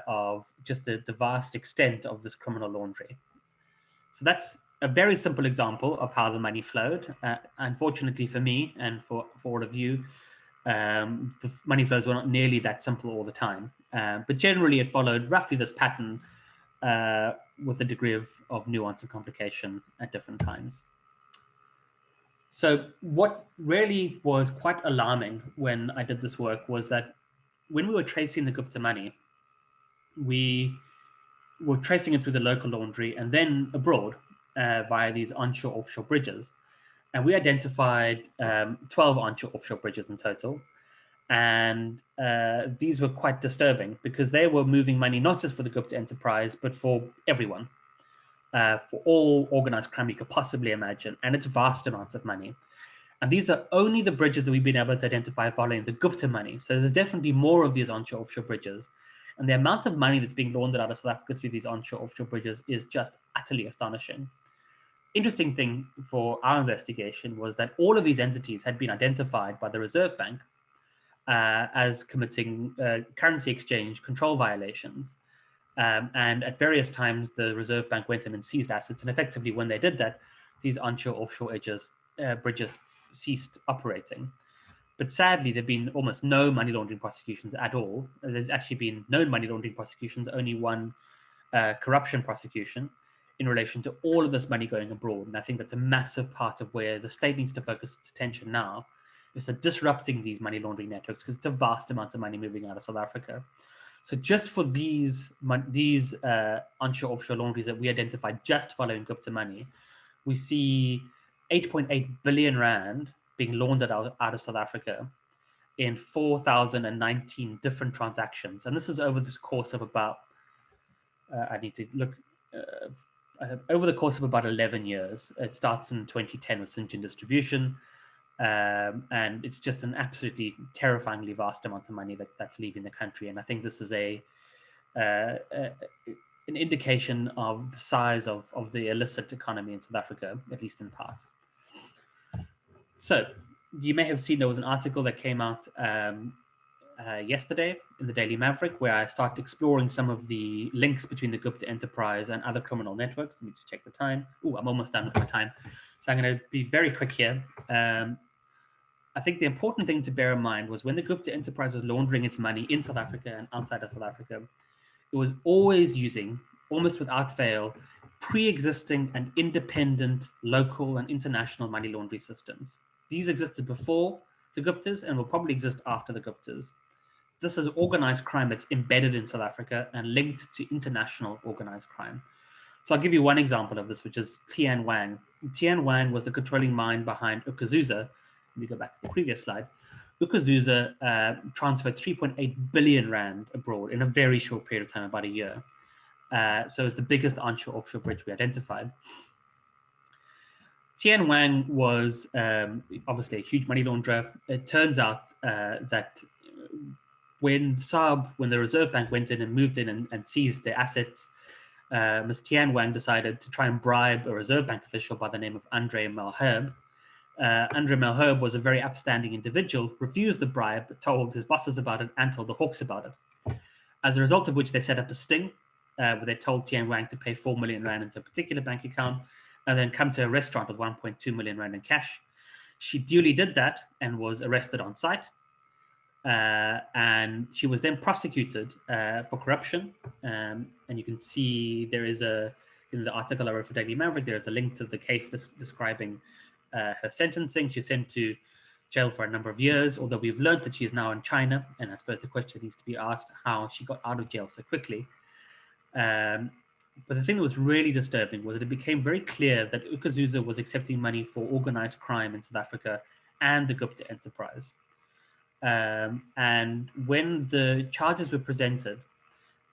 of just the vast extent of this criminal laundry. So that's a very simple example of how the money flowed. Unfortunately for me and for all of you, the money flows were not nearly that simple all the time. But generally it followed roughly this pattern with a degree of nuance and complication at different times. So what really was quite alarming when I did this work was that when we were tracing the Gupta money, we were tracing it through the local laundry and then abroad via these onshore offshore bridges. And we identified 12 onshore offshore bridges in total. And these were quite disturbing because they were moving money not just for the Gupta enterprise, but for everyone, for all organized crime you could possibly imagine. And it's vast amounts of money. And these are only the bridges that we've been able to identify following the Gupta money. So there's definitely more of these onshore offshore bridges. And the amount of money that's being laundered out of South Africa through these onshore offshore bridges is just utterly astonishing. Interesting thing for our investigation was that all of these entities had been identified by the Reserve Bank as committing currency exchange control violations. And at various times, the Reserve Bank went in and seized assets. And effectively, when they did that, these onshore offshore bridges ceased operating. But sadly, there have been almost no money laundering prosecutions at all. There's actually been no money laundering prosecutions, only one corruption prosecution in relation to all of this money going abroad. And I think that's a massive part of where the state needs to focus its attention now, is that disrupting these money laundering networks, because it's a vast amount of money moving out of South Africa. So just for these onshore offshore laundries that we identified just following Gupta money, we see 8.8 billion rand being laundered out of South Africa in 4,019 different transactions. And this is over this course of about, I need to look, over the course of about 11 years. It starts in 2010 with Syngin Distribution. And it's just an absolutely terrifyingly vast amount of money that's leaving the country. And I think this is an indication of the size of the illicit economy in South Africa, at least in part. So you may have seen there was an article that came out yesterday in the Daily Maverick, where I started exploring some of the links between the Gupta enterprise and other criminal networks. Let me just check the time. Oh, I'm almost done with my time. So I'm going to be very quick here. I think the important thing to bear in mind was when the Gupta enterprise was laundering its money in South Africa and outside of South Africa, it was always using, almost without fail, pre-existing and independent local and international money laundering systems. These existed before the Guptas and will probably exist after the Guptas. This is organized crime that's embedded in South Africa and linked to international organized crime. So I'll give you one example of this, which is Tian Wang. Tian Wang was the controlling mind behind Ukazuza. Let me go back to the previous slide. Ukazuza transferred 3.8 billion rand abroad in a very short period of time, about a year. So it's the biggest onshore offshore bridge we identified. Tian Wang was obviously a huge money launderer. It turns out that when the Reserve Bank went in and moved in and seized their assets, Ms. Tian Wang decided to try and bribe a Reserve Bank official by the name of Andre Malherbe. Andre Malherbe was a very upstanding individual, refused the bribe, told his bosses about it, and told the Hawks about it. As a result of which they set up a sting, where they told Tian Wang to pay 4 million rand into a particular bank account, and then come to a restaurant with 1.2 million rand in cash. She duly did that and was arrested on site. And she was then prosecuted for corruption. And you can see there is in the article I wrote for Daily Maverick, there is a link to the case describing her sentencing. She's sent to jail for a number of years, although we've learned that she is now in China. And I suppose the question needs to be asked how she got out of jail so quickly. But the thing that was really disturbing was that it became very clear that Ukazuza was accepting money for organized crime in South Africa and the Gupta enterprise. And when the charges were presented,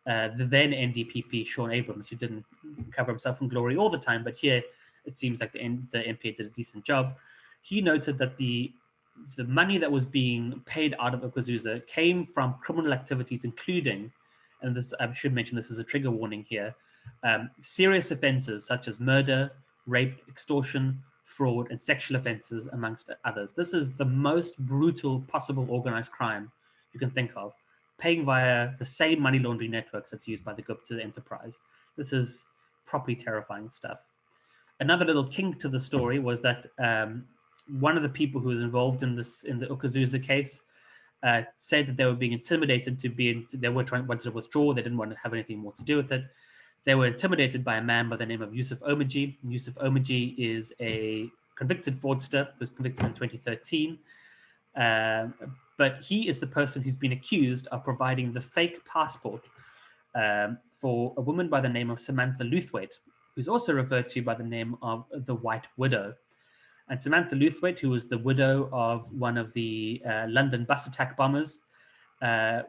the then NDPP, Sean Abrams, who didn't cover himself in glory all the time, but here it seems like the MP did a decent job, he noted that the money that was being paid out of Ukazuza came from criminal activities, including, and this I should mention this is a trigger warning here, serious offenses such as murder, rape, extortion, fraud, and sexual offenses, amongst others. This is the most brutal possible organized crime you can think of, paying via the same money laundering networks that's used by the Gupta enterprise. This is properly terrifying stuff. Another little kink to the story was that one of the people who was involved in the Ukazuza case said that they were being intimidated they wanted to withdraw, they didn't want to have anything more to do with it. They were intimidated by a man by the name of Yusuf Omaji. Yusuf Omaji is a convicted fraudster, who was convicted in 2013. But he is the person who's been accused of providing the fake passport for a woman by the name of Samantha Luthwaite, who's also referred to by the name of the White Widow. And Samantha Luthwaite, who was the widow of one of the London bus attack bombers,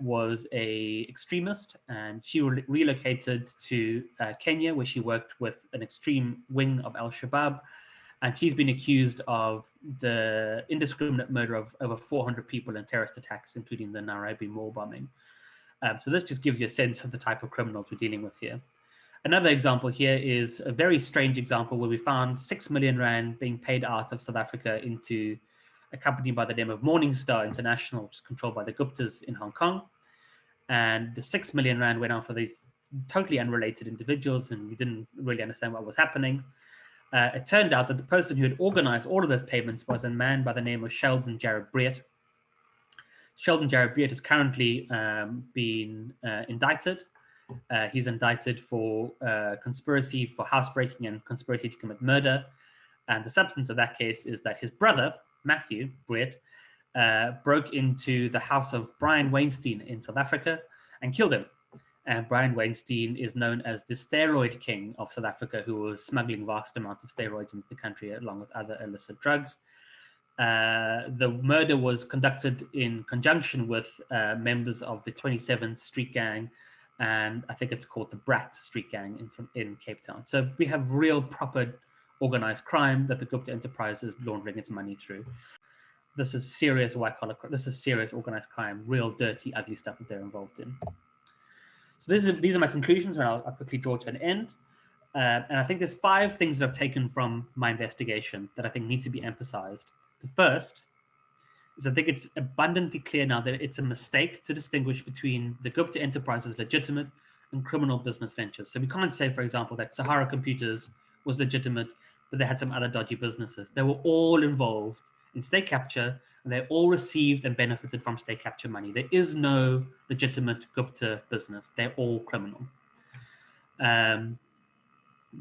was an extremist, and she relocated to Kenya, where she worked with an extreme wing of Al-Shabaab. And she's been accused of the indiscriminate murder of over 400 people in terrorist attacks, including the Nairobi mall bombing. So this just gives you a sense of the type of criminals we're dealing with here. Another example here is a very strange example where we found 6 million rand being paid out of South Africa into a company by the name of Morningstar International, which is controlled by the Guptas in Hong Kong. And the 6 million rand went out for these totally unrelated individuals, and we didn't really understand what was happening. It turned out that the person who had organized all of those payments was a man by the name of Sheldon Jarrett Breert. Sheldon Jarrett Breert is currently been indicted. He's indicted for conspiracy for housebreaking and conspiracy to commit murder. And the substance of that case is that his brother, Matthew Breert, broke into the house of Brian Weinstein in South Africa and killed him. And Brian Weinstein is known as the steroid king of South Africa, who was smuggling vast amounts of steroids into the country along with other illicit drugs. The murder was conducted in conjunction with members of the 27th Street Gang, and I think it's called the Brat Street Gang in Cape Town. So we have real proper organized crime that the Gupta enterprise is laundering its money through. This is serious white collar, this is serious organized crime, real dirty, ugly stuff that they're involved in. So these are my conclusions, and I'll quickly draw to an end. And I think there's 5 things that I've taken from my investigation that I think need to be emphasized. The first is I think it's abundantly clear now that it's a mistake to distinguish between the Gupta enterprise's legitimate and criminal business ventures. So we can't say, for example, that Sahara Computers was legitimate, but they had some other dodgy businesses. They were all involved in state capture, and they all received and benefited from state capture money. There is no legitimate Gupta business. They're all criminal.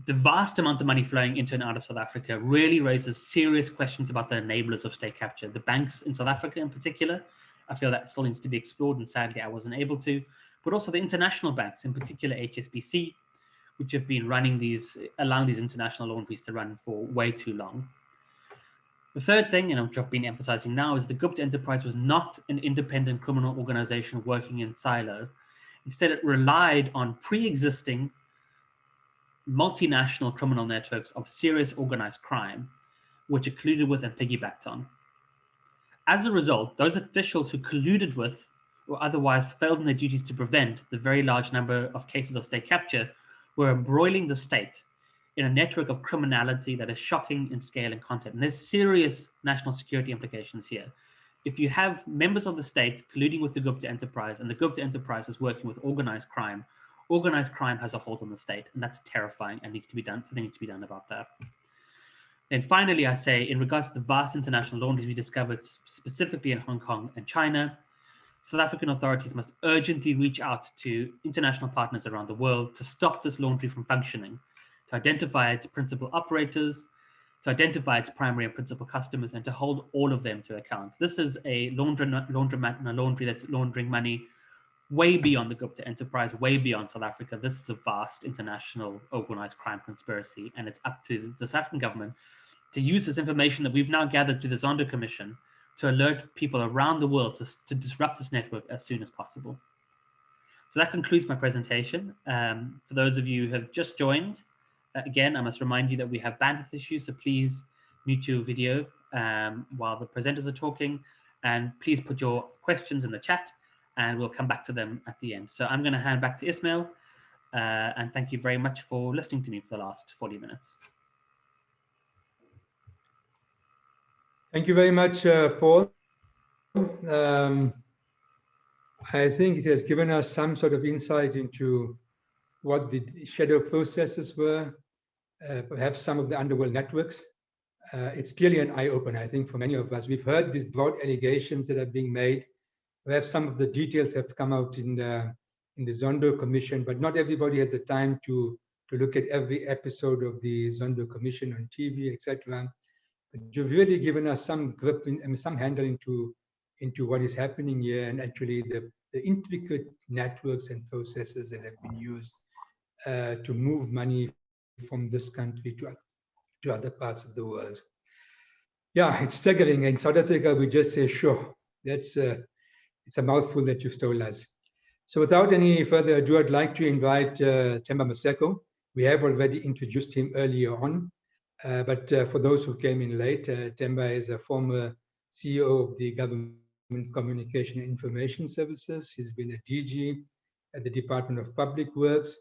The vast amounts of money flowing into and out of South Africa really raises serious questions about the enablers of state capture. The banks in South Africa in particular, I feel that still needs to be explored, and sadly I wasn't able to, but also the international banks, in particular HSBC, which have been allowing these international laundries to run for way too long. The third thing, which I've been emphasizing now, is the Gupta enterprise was not an independent criminal organization working in silo. Instead, it relied on pre-existing multinational criminal networks of serious organized crime, which it colluded with and piggybacked on. As a result, those officials who colluded with or otherwise failed in their duties to prevent the very large number of cases of state capture were embroiling the state in a network of criminality that is shocking in scale and content. And there's serious national security implications here. If you have members of the state colluding with the Gupta enterprise, and the Gupta enterprise is working with organized crime has a hold on the state, and that's terrifying and needs to be done. Something needs to be done about that. And finally, I say, in regards to the vast international laundries we discovered specifically in Hong Kong and China, South African authorities must urgently reach out to international partners around the world to stop this laundry from functioning, to identify its principal operators, to identify its primary and principal customers, and to hold all of them to account. This is a laundromat and a laundry that's laundering money way beyond the Gupta enterprise, way beyond South Africa. This is a vast international organized crime conspiracy, and it's up to the South African government to use this information that we've now gathered through the Zondo Commission to alert people around the world to disrupt this network as soon as possible. So that concludes my presentation. For those of you who have just joined, again, I must remind you that we have bandwidth issues, so please mute your video while the presenters are talking, and please put your questions in the chat, and we'll come back to them at the end. So I'm going to hand back to Ismail, and thank you very much for listening to me for the last 40 minutes. Thank you very much, Paul. I think it has given us some sort of insight into what the shadow processes were, perhaps some of the underworld networks. It's clearly an eye-opener, I think, for many of us. We've heard these broad allegations that are being made. Perhaps some of the details have come out in Zondo Commission, but not everybody has the time to look at every episode of the Zondo Commission on TV, etc. But you've really given us some grip and some handle into what is happening here, and actually the intricate networks and processes that have been used to move money from this country to other parts of the world. Yeah, it's staggering. In South Africa, we just say, sure, it's a mouthful that you've told us. So without any further ado, I'd like to invite Themba Maseko. We have already introduced him earlier on, but for those who came in late, Themba is a former CEO of the Government Communication and Information Services. He's been a DG at the Department of Public Works.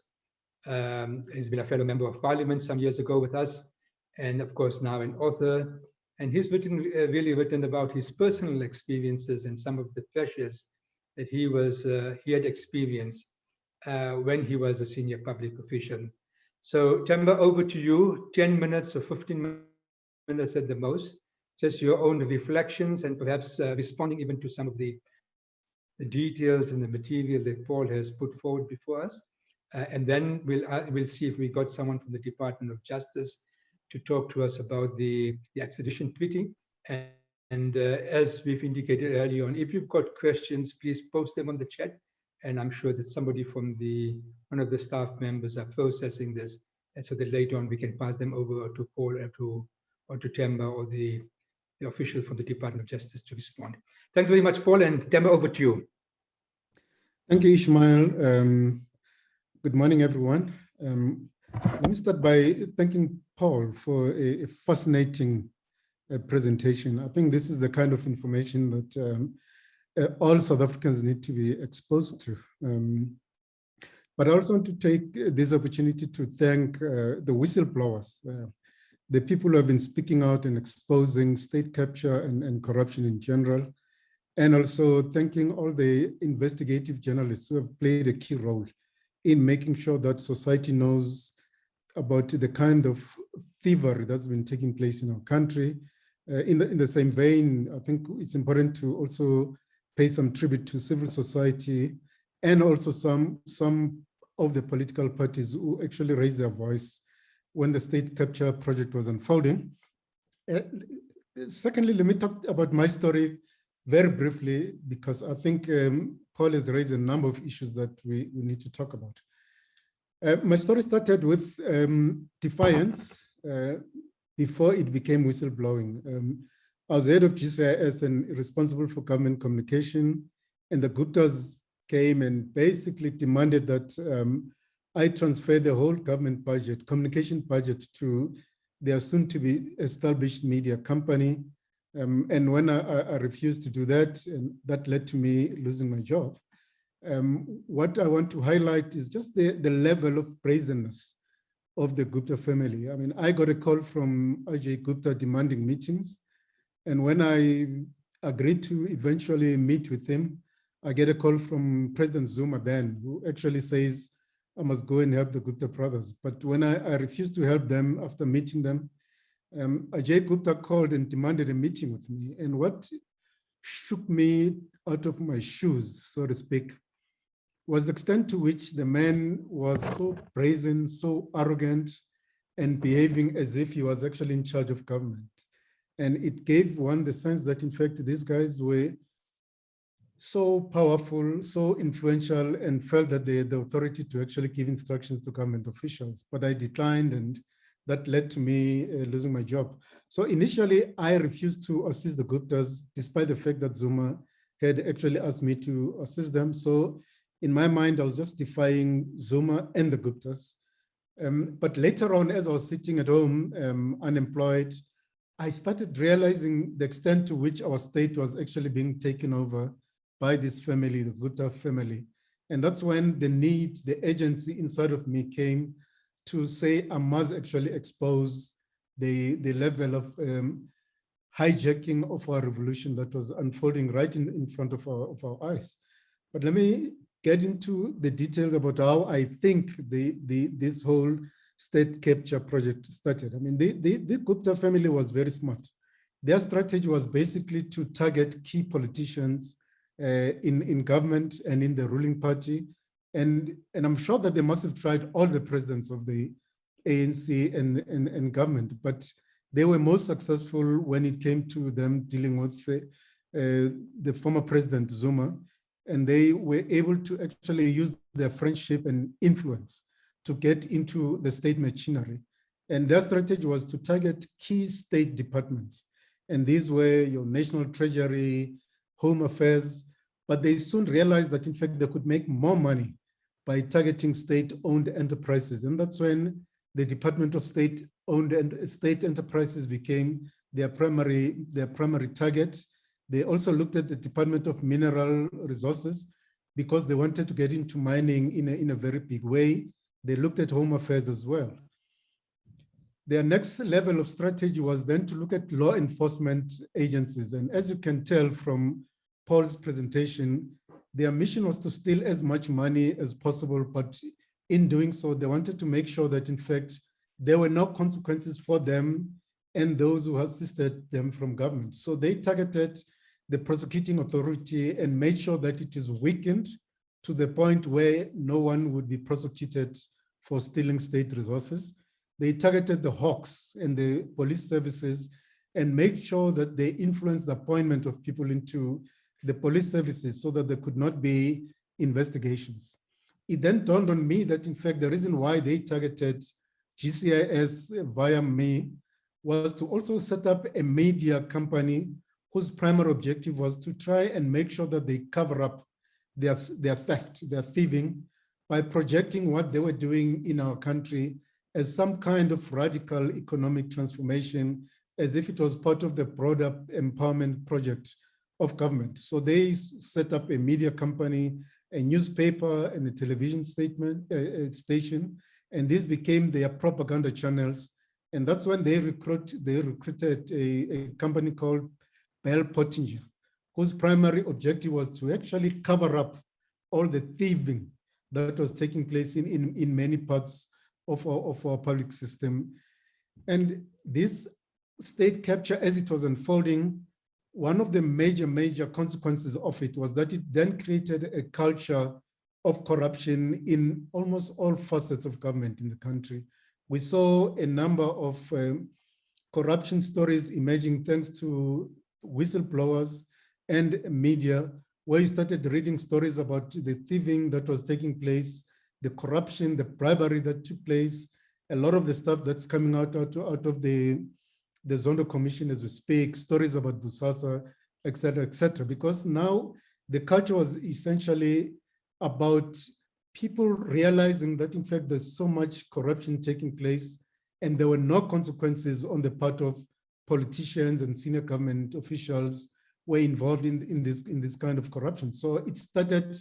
He's been a fellow member of Parliament some years ago with us, and of course now an author. And he's really written about his personal experiences and some of the pressures that he had experienced when he was a senior public official. So Themba, over to you, 10 minutes or 15 minutes at the most, just your own reflections and perhaps responding even to some of the details and the material that Paul has put forward before us. And then we'll see if we got someone from the Department of Justice to talk to us about the extradition treaty. And as we've indicated earlier on, if you've got questions, please post them on the chat. And I'm sure that somebody from one of the staff members are processing this, and so that later on we can pass them over to Paul or to Themba or the official from the Department of Justice to respond. Thanks very much, Paul, and Themba, over to you. Thank you, Ishmael. Good morning, everyone. Let me start by thanking Paul for a fascinating presentation. I think this is the kind of information that all South Africans need to be exposed to. But I also want to take this opportunity to thank the whistleblowers, the people who have been speaking out and exposing state capture and corruption in general, and also thanking all the investigative journalists who have played a key role in making sure that society knows about the kind of thievery that's been taking place in our country. In the same vein, I think it's important to also pay some tribute to civil society and also some of the political parties who actually raised their voice when the state capture project was unfolding. Secondly, let me talk about my story very briefly, because I think Paul has raised a number of issues that we need to talk about. My story started with defiance before it became whistleblowing. I was head of GCIS and responsible for government communication, and the Guptas came and basically demanded that I transfer the whole government budget, communication budget, to their soon-to-be established media company. And when I refused to do that, and that led to me losing my job. What I want to highlight is just the level of brazenness of the Gupta family. I mean, I got a call from Ajay Gupta demanding meetings. And when I agreed to eventually meet with him, I get a call from President Zuma then, who actually says, I must go and help the Gupta brothers. But when I refused to help them after meeting them, Ajay Gupta called and demanded a meeting with me. And what shook me out of my shoes, so to speak, was the extent to which the man was so brazen, so arrogant, and behaving as if he was actually in charge of government. And it gave one the sense that, in fact, these guys were so powerful, so influential, and felt that they had the authority to actually give instructions to government officials. But I declined, and that led to me losing my job. So initially, I refused to assist the Guptas, despite the fact that Zuma had actually asked me to assist them. So in my mind, I was just defying Zuma and the Guptas. But later on, as I was sitting at home, unemployed, I started realizing the extent to which our state was actually being taken over by this family, the Gupta family. And that's when the need, the agency inside of me came to say, I must actually expose the level of hijacking of our revolution that was unfolding right in front of our eyes. But let me get into the details about how I think this whole state capture project started. I mean, the Gupta family was very smart. Their strategy was basically to target key politicians in government and in the ruling party, And I'm sure that they must have tried all the presidents of the ANC and government, but they were most successful when it came to them dealing with the former president Zuma, and they were able to actually use their friendship and influence to get into the state machinery. And their strategy was to target key state departments. And these were your National Treasury, Home Affairs, but they soon realized that in fact they could make more money by targeting state-owned enterprises. And that's when the Department of State-owned and state enterprises became their primary target. They also looked at the Department of Mineral Resources because they wanted to get into mining in a very big way. They looked at Home Affairs as well. Their next level of strategy was then to look at law enforcement agencies. And as you can tell from Paul's presentation, their mission was to steal as much money as possible, but in doing so, they wanted to make sure that in fact, there were no consequences for them and those who assisted them from government. So they targeted the prosecuting authority and made sure that it is weakened to the point where no one would be prosecuted for stealing state resources. They targeted the hawks and the police services and made sure that they influenced the appointment of people into the police services so that there could not be investigations. It then dawned on me that in fact, the reason why they targeted GCIS via me was to also set up a media company whose primary objective was to try and make sure that they cover up their theft, their thieving, by projecting what they were doing in our country as some kind of radical economic transformation, as if it was part of the broader empowerment project of government. So they set up a media company, a newspaper, and a television station, and these became their propaganda channels. And that's when they recruited a company called Bell Pottinger, whose primary objective was to actually cover up all the thieving that was taking place in many parts of our public system. And this state capture, as it was unfolding, one of the major consequences of it was that it then created a culture of corruption in almost all facets of government in the country. We saw a number of corruption stories emerging thanks to whistleblowers and media, where you started reading stories about the thieving that was taking place, the corruption, the bribery that took place, a lot of the stuff that's coming out of the Zondo Commission as we speak, stories about Busasa, et cetera, because now the culture was essentially about people realizing that in fact there's so much corruption taking place and there were no consequences on the part of politicians and senior government officials were involved in this kind of corruption. So it started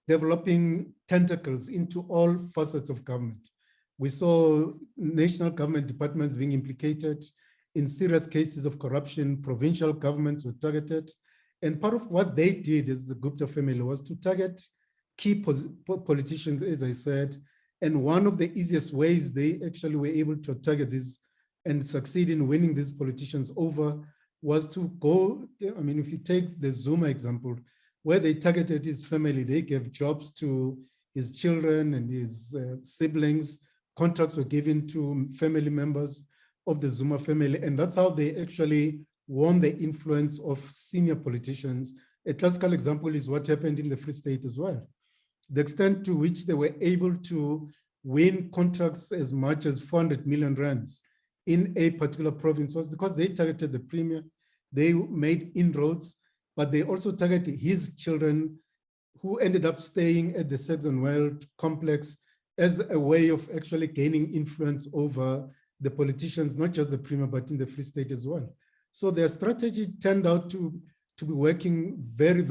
developing tentacles into all facets of government. We saw national government departments being implicated in serious cases of corruption. Provincial governments were targeted. And part of what they did as the Gupta family was to target key politicians, as I said. And one of the easiest ways they actually were able to target this and succeed in winning these politicians over was to go, I mean, if you take the Zuma example, where they targeted his family, they gave jobs to his children and his siblings, contracts were given to family members of the Zuma family, and that's how they actually won the influence of senior politicians. A classical example is what happened in the Free State as well. The extent to which they were able to win contracts as much as 400 million rands in a particular province was because they targeted the premier, they made inroads, but they also targeted his children who ended up staying at the Saxon World complex as a way of actually gaining influence over the politicians, not just the premier, but in the Free State as well. So their strategy turned out to be working very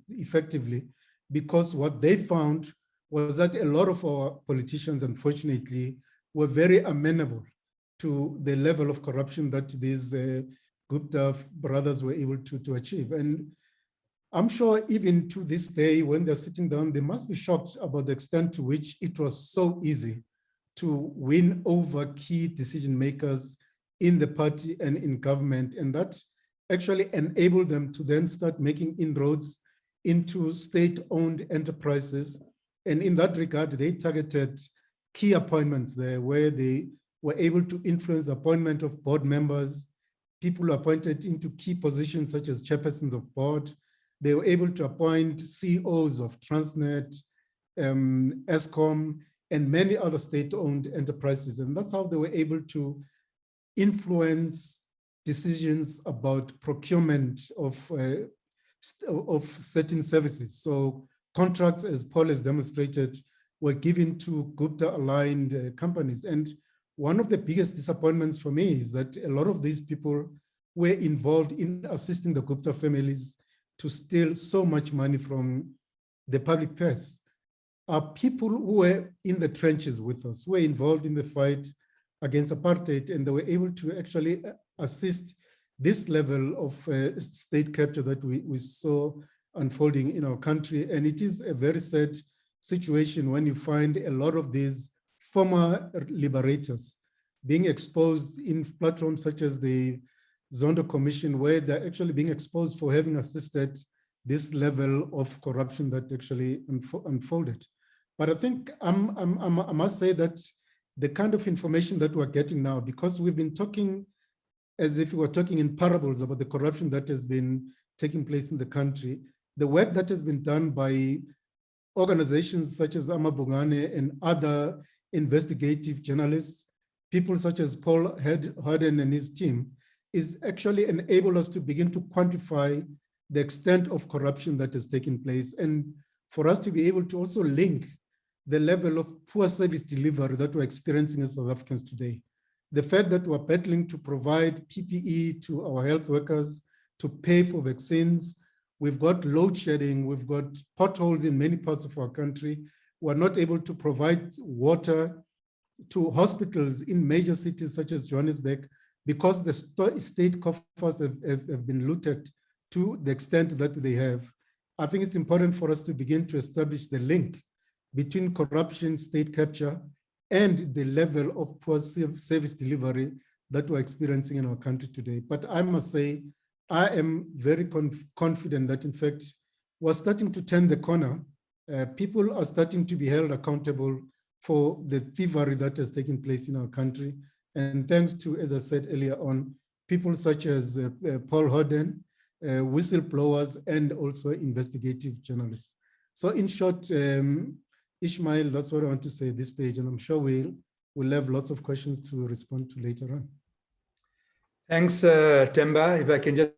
effectively because what they found was that a lot of our politicians, unfortunately, were very amenable to the level of corruption that these Gupta brothers were able to achieve. And I'm sure even to this day, when they're sitting down, they must be shocked about the extent to which it was so easy to win over key decision makers in the party and in government. And that actually enabled them to then start making inroads into state-owned enterprises And in that regard, they targeted key appointments there where they were able to influence the appointment of board members, people appointed into key positions such as chairpersons of board. They were able to appoint CEOs of Transnet, ESCOM, and many other state-owned enterprises. And that's how they were able to influence decisions about procurement of certain services. So contracts, as Paul has demonstrated, were given to Gupta-aligned companies. And one of the biggest disappointments for me is that a lot of these people were involved in assisting the Gupta families to steal so much money from the public purse. People who were in the trenches with us, who were involved in the fight against apartheid, and they were able to actually assist this level of state capture that we saw unfolding in our country. And it is a very sad situation when you find a lot of these former liberators being exposed in platforms such as the Zondo Commission, where they're actually being exposed for having assisted this level of corruption that actually unfolded. But I think I must say that the kind of information that we're getting now, because we've been talking as if we were talking in parables about the corruption that has been taking place in the country, the work that has been done by organizations such as Amabungane and other investigative journalists, people such as Paul Harden and his team, is actually enabled us to begin to quantify the extent of corruption that has taken place, and for us to be able to also link the level of poor service delivery that we're experiencing as South Africans today. The fact that we're battling to provide PPE to our health workers, to pay for vaccines. We've got load shedding, we've got potholes in many parts of our country. We're not able to provide water to hospitals in major cities such as Johannesburg because the state coffers have been looted to the extent that they have. I think it's important for us to begin to establish the link between corruption, state capture, and the level of poor service delivery that we're experiencing in our country today. But I must say, I am very confident that, in fact, we're starting to turn the corner. People are starting to be held accountable for the thievery that has taken place in our country. And thanks to, as I said earlier on, people such as Paul Harden, whistleblowers, and also investigative journalists. So in short, Ishmael, that's what I want to say at this stage, and I'm sure we'll have lots of questions to respond to later on. Thanks, Temba. If I can just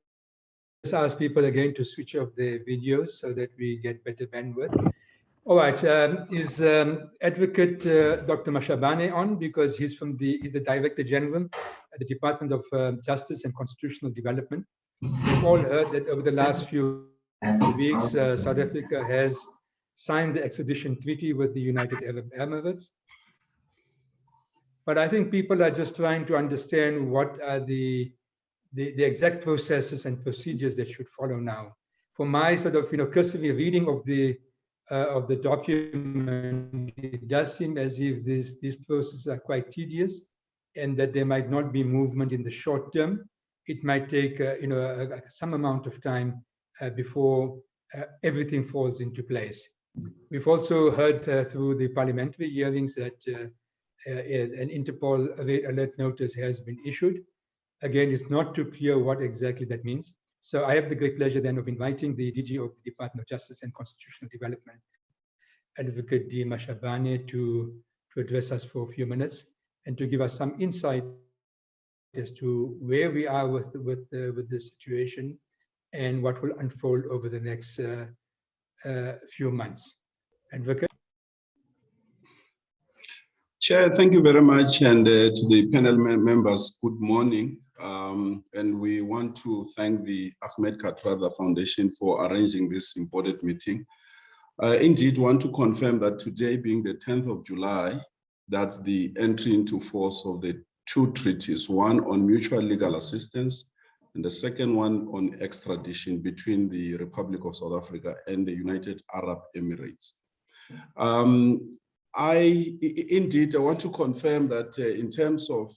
ask people again to switch off their videos so that we get better bandwidth. All right, is Advocate Dr. Mashabane on, because he's the Director General at the Department of Justice and Constitutional Development. We've all heard that over the last few weeks, South Africa has signed the extradition treaty with the United Arab Emirates. But I think people are just trying to understand what are the exact processes and procedures that should follow now. For my sort of cursory reading of the document, it does seem as if these processes are quite tedious, and that there might not be movement in the short term. It might take some amount of time before everything falls into place. We've also heard through the parliamentary hearings that an Interpol alert notice has been issued. Again, it's not too clear what exactly that means. So I have the great pleasure then of inviting the DG of the Department of Justice and Constitutional Development, Advocate D. Mashabane, to address us for a few minutes and to give us some insight as to where we are with the situation and what will unfold over the next few months. Advocate. Chair, thank you very much, and to the panel members, good morning. And we want to thank the Ahmed Kathrada Foundation for arranging this important meeting. Indeed, want to confirm that today, being the 10th of July, that's the entry into force of the two treaties, one on mutual legal assistance and the second one on extradition between the Republic of South Africa and the United Arab Emirates. I want to confirm that in terms of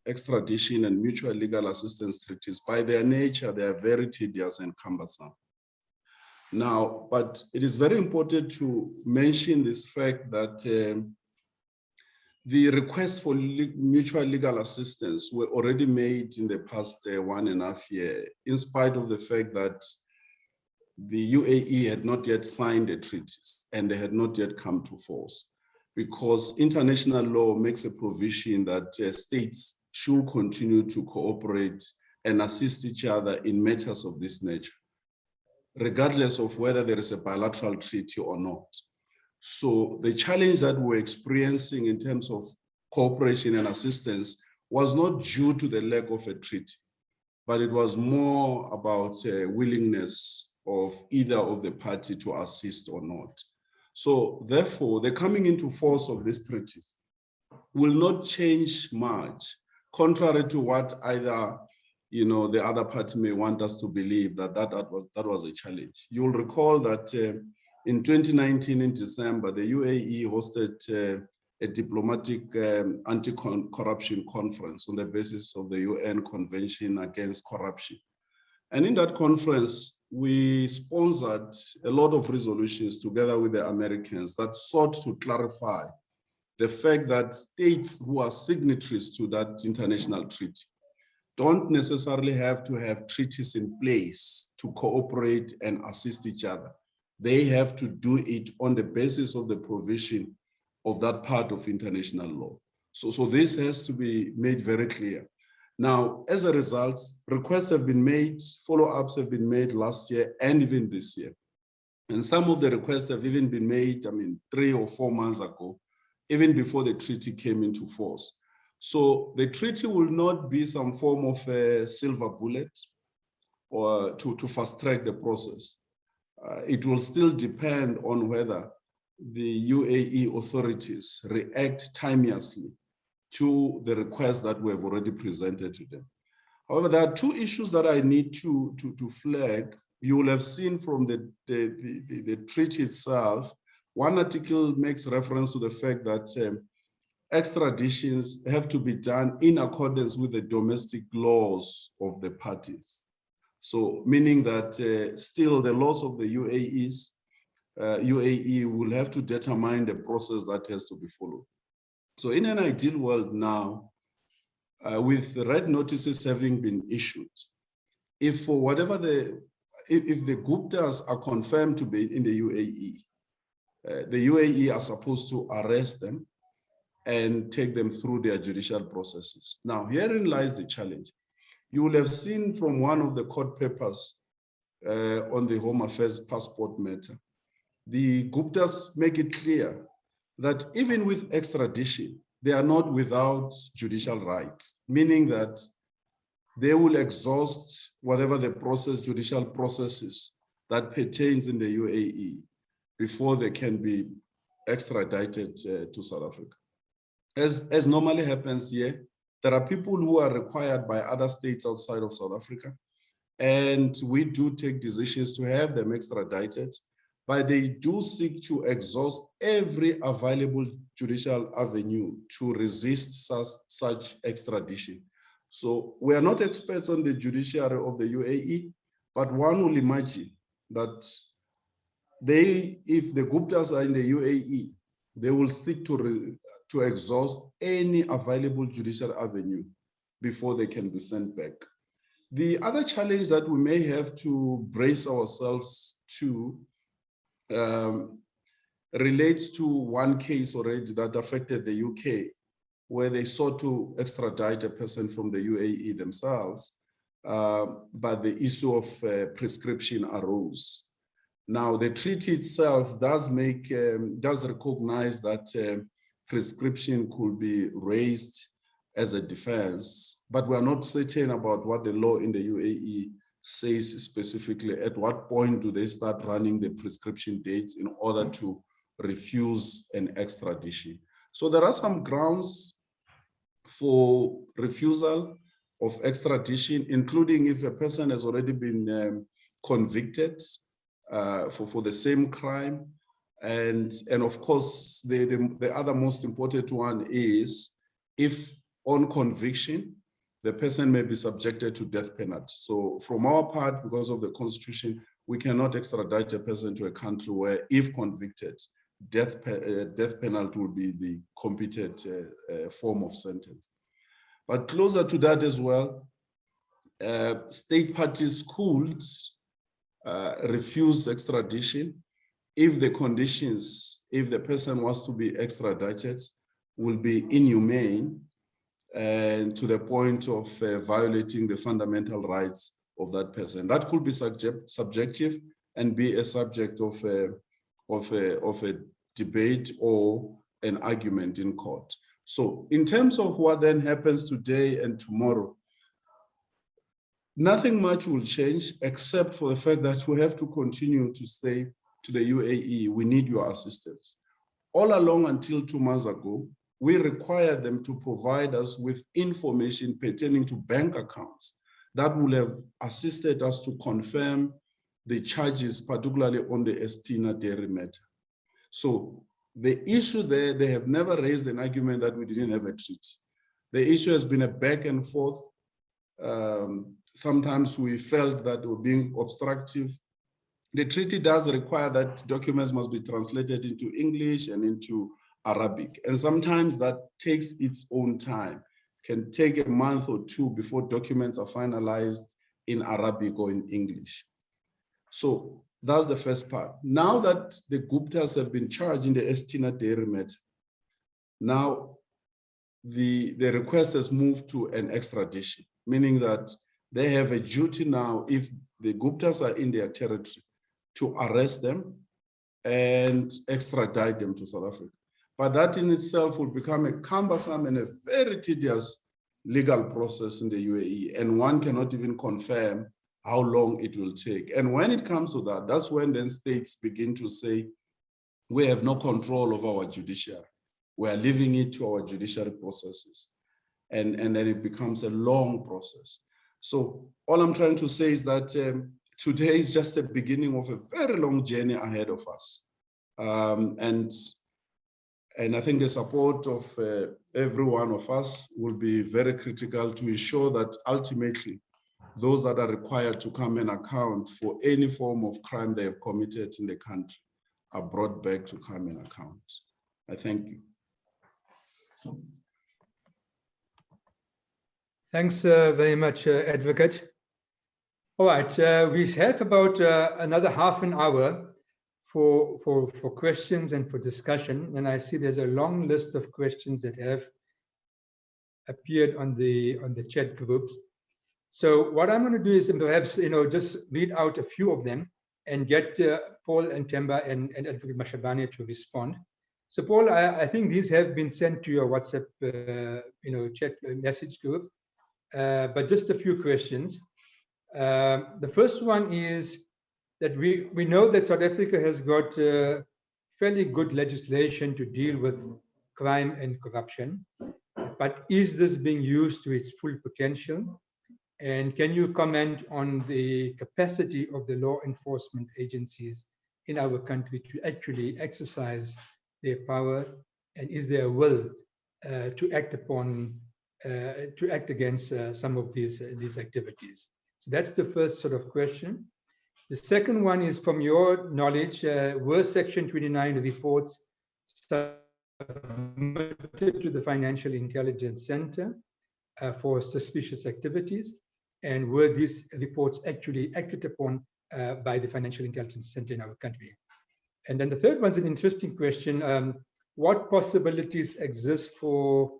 extradition and mutual legal assistance treaties, by their nature, they are very tedious and cumbersome. Now, but it is very important to mention this fact that the requests for mutual legal assistance were already made in the past 1.5 years, in spite of the fact that the UAE had not yet signed the treaties and they had not yet come to force, because international law makes a provision that states should continue to cooperate and assist each other in matters of this nature, regardless of whether there is a bilateral treaty or not. So the challenge that we're experiencing in terms of cooperation and assistance was not due to the lack of a treaty, but it was more about willingness of either of the party to assist or not. So therefore, the coming into force of this treaty will not change much, contrary to what either the other party may want us to believe that was a challenge. You'll recall that in 2019, in December, the UAE hosted a diplomatic anti-corruption conference on the basis of the UN Convention Against Corruption. And in that conference, we sponsored a lot of resolutions together with the Americans that sought to clarify the fact that states who are signatories to that international treaty don't necessarily have to have treaties in place to cooperate and assist each other. They have to do it on the basis of the provision of that part of international law. So this has to be made very clear. Now, as a result, requests have been made, follow-ups have been made last year and even this year. And some of the requests have even been made, 3 or 4 months ago, even before the treaty came into force. So the treaty will not be some form of a silver bullet or to fast track the process. It will still depend on whether the UAE authorities react timeously to the requests that we have already presented to them. However, there are 2 issues that I need to flag. You will have seen from the treaty itself, one article makes reference to the fact that extraditions have to be done in accordance with the domestic laws of the parties. So meaning that still the laws of the UAE will have to determine the process that has to be followed. So in an ideal world now, with the red notices having been issued, if for whatever if the Guptas are confirmed to be in the UAE are supposed to arrest them and take them through their judicial processes. Now, herein lies the challenge. You will have seen from one of the court papers on the Home Affairs passport matter, the Guptas make it clear that even with extradition, they are not without judicial rights, meaning that they will exhaust whatever the judicial processes that pertains in the UAE before they can be extradited to South Africa. As normally happens here, there are people who are required by other states outside of South Africa, and we do take decisions to have them extradited, but they do seek to exhaust every available judicial avenue to resist such extradition. So we are not experts on the judiciary of the UAE, but one will imagine that if the Guptas are in the UAE, they will seek to exhaust any available judicial avenue before they can be sent back. The other challenge that we may have to brace ourselves to relates to one case already that affected the UK, where they sought to extradite a person from the UAE themselves, but the issue of prescription arose. Now, the treaty itself does recognize that prescription could be raised as a defense, but we are not certain about what the law in the UAE says specifically. At what point do they start running the prescription dates in order to refuse an extradition? So there are some grounds for refusal of extradition, including if a person has already been convicted for the same crime. And of course, the other most important one is if on conviction, the person may be subjected to death penalty. So from our part, because of the Constitution, we cannot extradite a person to a country where, if convicted, death penalty will be the competent form of sentence. But closer to that as well, state parties could refuse extradition if the conditions, if the person was to be extradited, will be inhumane and to the point of violating the fundamental rights of that person. That could be subjective and be a subject of a debate or an argument in court. So in terms of what then happens today and tomorrow, nothing much will change except for the fact that we have to continue to say to the UAE, we need your assistance. All along until 2 months ago, we required them to provide us with information pertaining to bank accounts that will have assisted us to confirm the charges, particularly on the Estina dairy matter. So the issue there, they have never raised an argument that we didn't have a treaty. The issue has been a back and forth. Sometimes we felt that we were being obstructive. The treaty does require that documents must be translated into English and into Arabic. And sometimes that takes its own time. Can take a month or two before documents are finalized in Arabic or in English. So that's the first part. Now that the Guptas have been charged in the Estina dairy matter, now the request has moved to an extradition, meaning that they have a duty now, if the Guptas are in their territory, to arrest them and extradite them to South Africa. But that in itself will become a cumbersome and a very tedious legal process in the UAE, and one cannot even confirm how long it will take. And when it comes to that, that's when then states begin to say, we have no control of our judiciary. We are leaving it to our judiciary processes. And then it becomes a long process. So all I'm trying to say is that today is just the beginning of a very long journey ahead of us. And I think the support of every one of us will be very critical to ensure that ultimately those that are required to come and account for any form of crime they have committed in the country are brought back to come and account. I thank you. Thanks very much, Advocate. All right, we have about another half an hour for questions and for discussion. And I see there's a long list of questions that have appeared on the chat groups. So what I'm going to do is perhaps just read out a few of them and get Paul and Temba and Advocate Mashabane to respond. So Paul, I think these have been sent to your WhatsApp chat message group, but just a few questions. The first one is that we know that South Africa has got fairly good legislation to deal with crime and corruption, but is this being used to its full potential? And can you comment on the capacity of the law enforcement agencies in our country to actually exercise their power? And is there a will to act against some of these activities? So that's the first sort of question. The second one is, from your knowledge, were Section 29 reports submitted to the Financial Intelligence Center for suspicious activities? And were these reports actually acted upon by the Financial Intelligence Center in our country? And then the third one's an interesting question. What possibilities exist for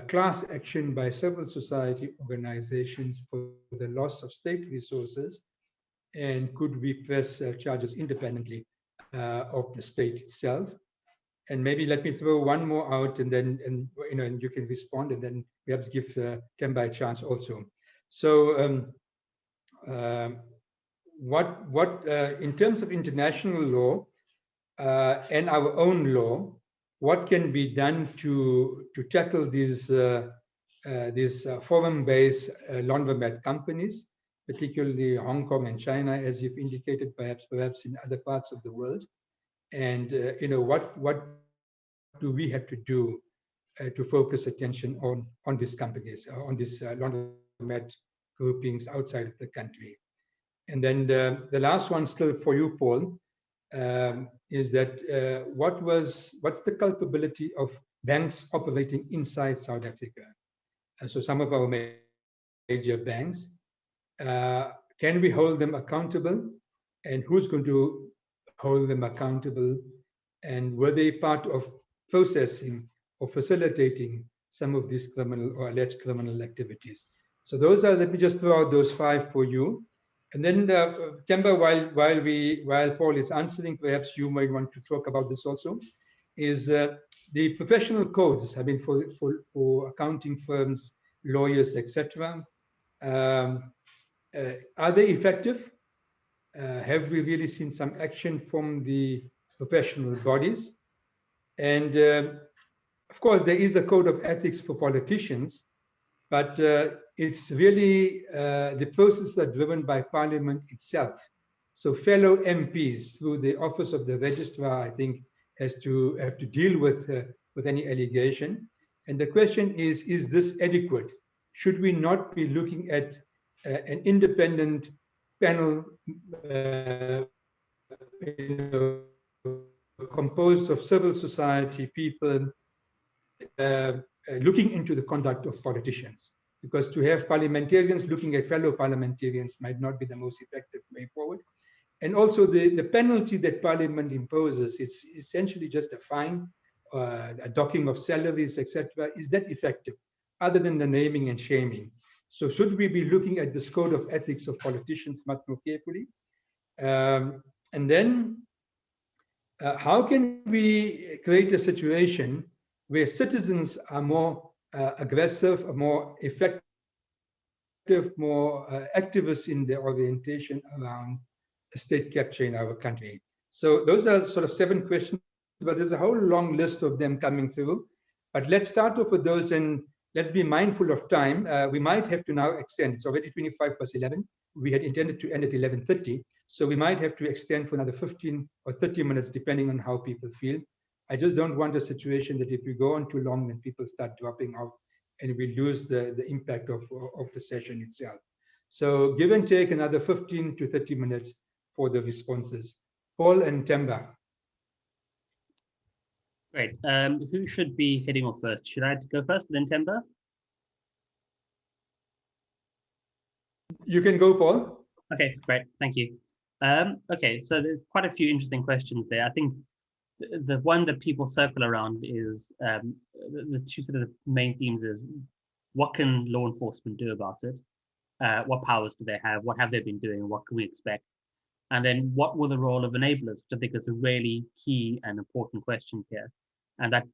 class action by civil society organizations for the loss of state resources? And could we press charges independently of the state itself? And maybe let me throw one more out, and then and you can respond, and then perhaps give Temba a chance also. So, what in terms of international law and our own law, what can be done to tackle these foreign-based laundromat companies, particularly Hong Kong and China, as you've indicated, perhaps in other parts of the world? And what do we have to do to focus attention on these companies, on these laundromat groupings outside of the country? And then the last one still for you, Paul, is that what's the culpability of banks operating inside South Africa? So some of our major banks, can we hold them accountable? And who's going to hold them accountable? And were they part of processing or facilitating some of these criminal or alleged criminal activities? So those are, let me just throw out those 5 for you. And then Themba, while Paul is answering, perhaps you might want to talk about this also, is the professional codes, I mean, for accounting firms, lawyers, etc. Are they effective? Have we really seen some action from the professional bodies? And of course, there is a code of ethics for politicians, but it's really the processes are driven by Parliament itself. So fellow MPs, through the Office of the Registrar, I think, have to deal with any allegation. And the question is this adequate? Should we not be looking at an independent panel composed of civil society people looking into the conduct of politicians? Because to have parliamentarians looking at fellow parliamentarians might not be the most effective way forward. And also the penalty that Parliament imposes, it's essentially just a fine, a docking of salaries, etc. Is that effective, other than the naming and shaming? So should we be looking at this code of ethics of politicians much more carefully? And then how can we create a situation where citizens are more aggressive, more effective, more activists in their orientation around state capture in our country? So those are sort of 7 questions, but there's a whole long list of them coming through. But let's start off with those, and let's be mindful of time. We might have to now extend. It's already 25+11. We had intended to end at 11:30. So we might have to extend for another 15 or 30 minutes, depending on how people feel. I just don't want a situation that if we go on too long, then people start dropping off and we lose the impact of the session itself. So give and take another 15 to 30 minutes for the responses. Paul and Themba. Great. Who should be heading off first? Should I go first, then Themba? You can go, Paul. Okay, great. Thank you. Okay, so there's quite a few interesting questions there. I think the one that people circle around is the 2 sort of main themes is what can law enforcement do about it? What powers do they have? What have they been doing? What can we expect? And then what will the role of enablers, which I think is a really key and important question here. And that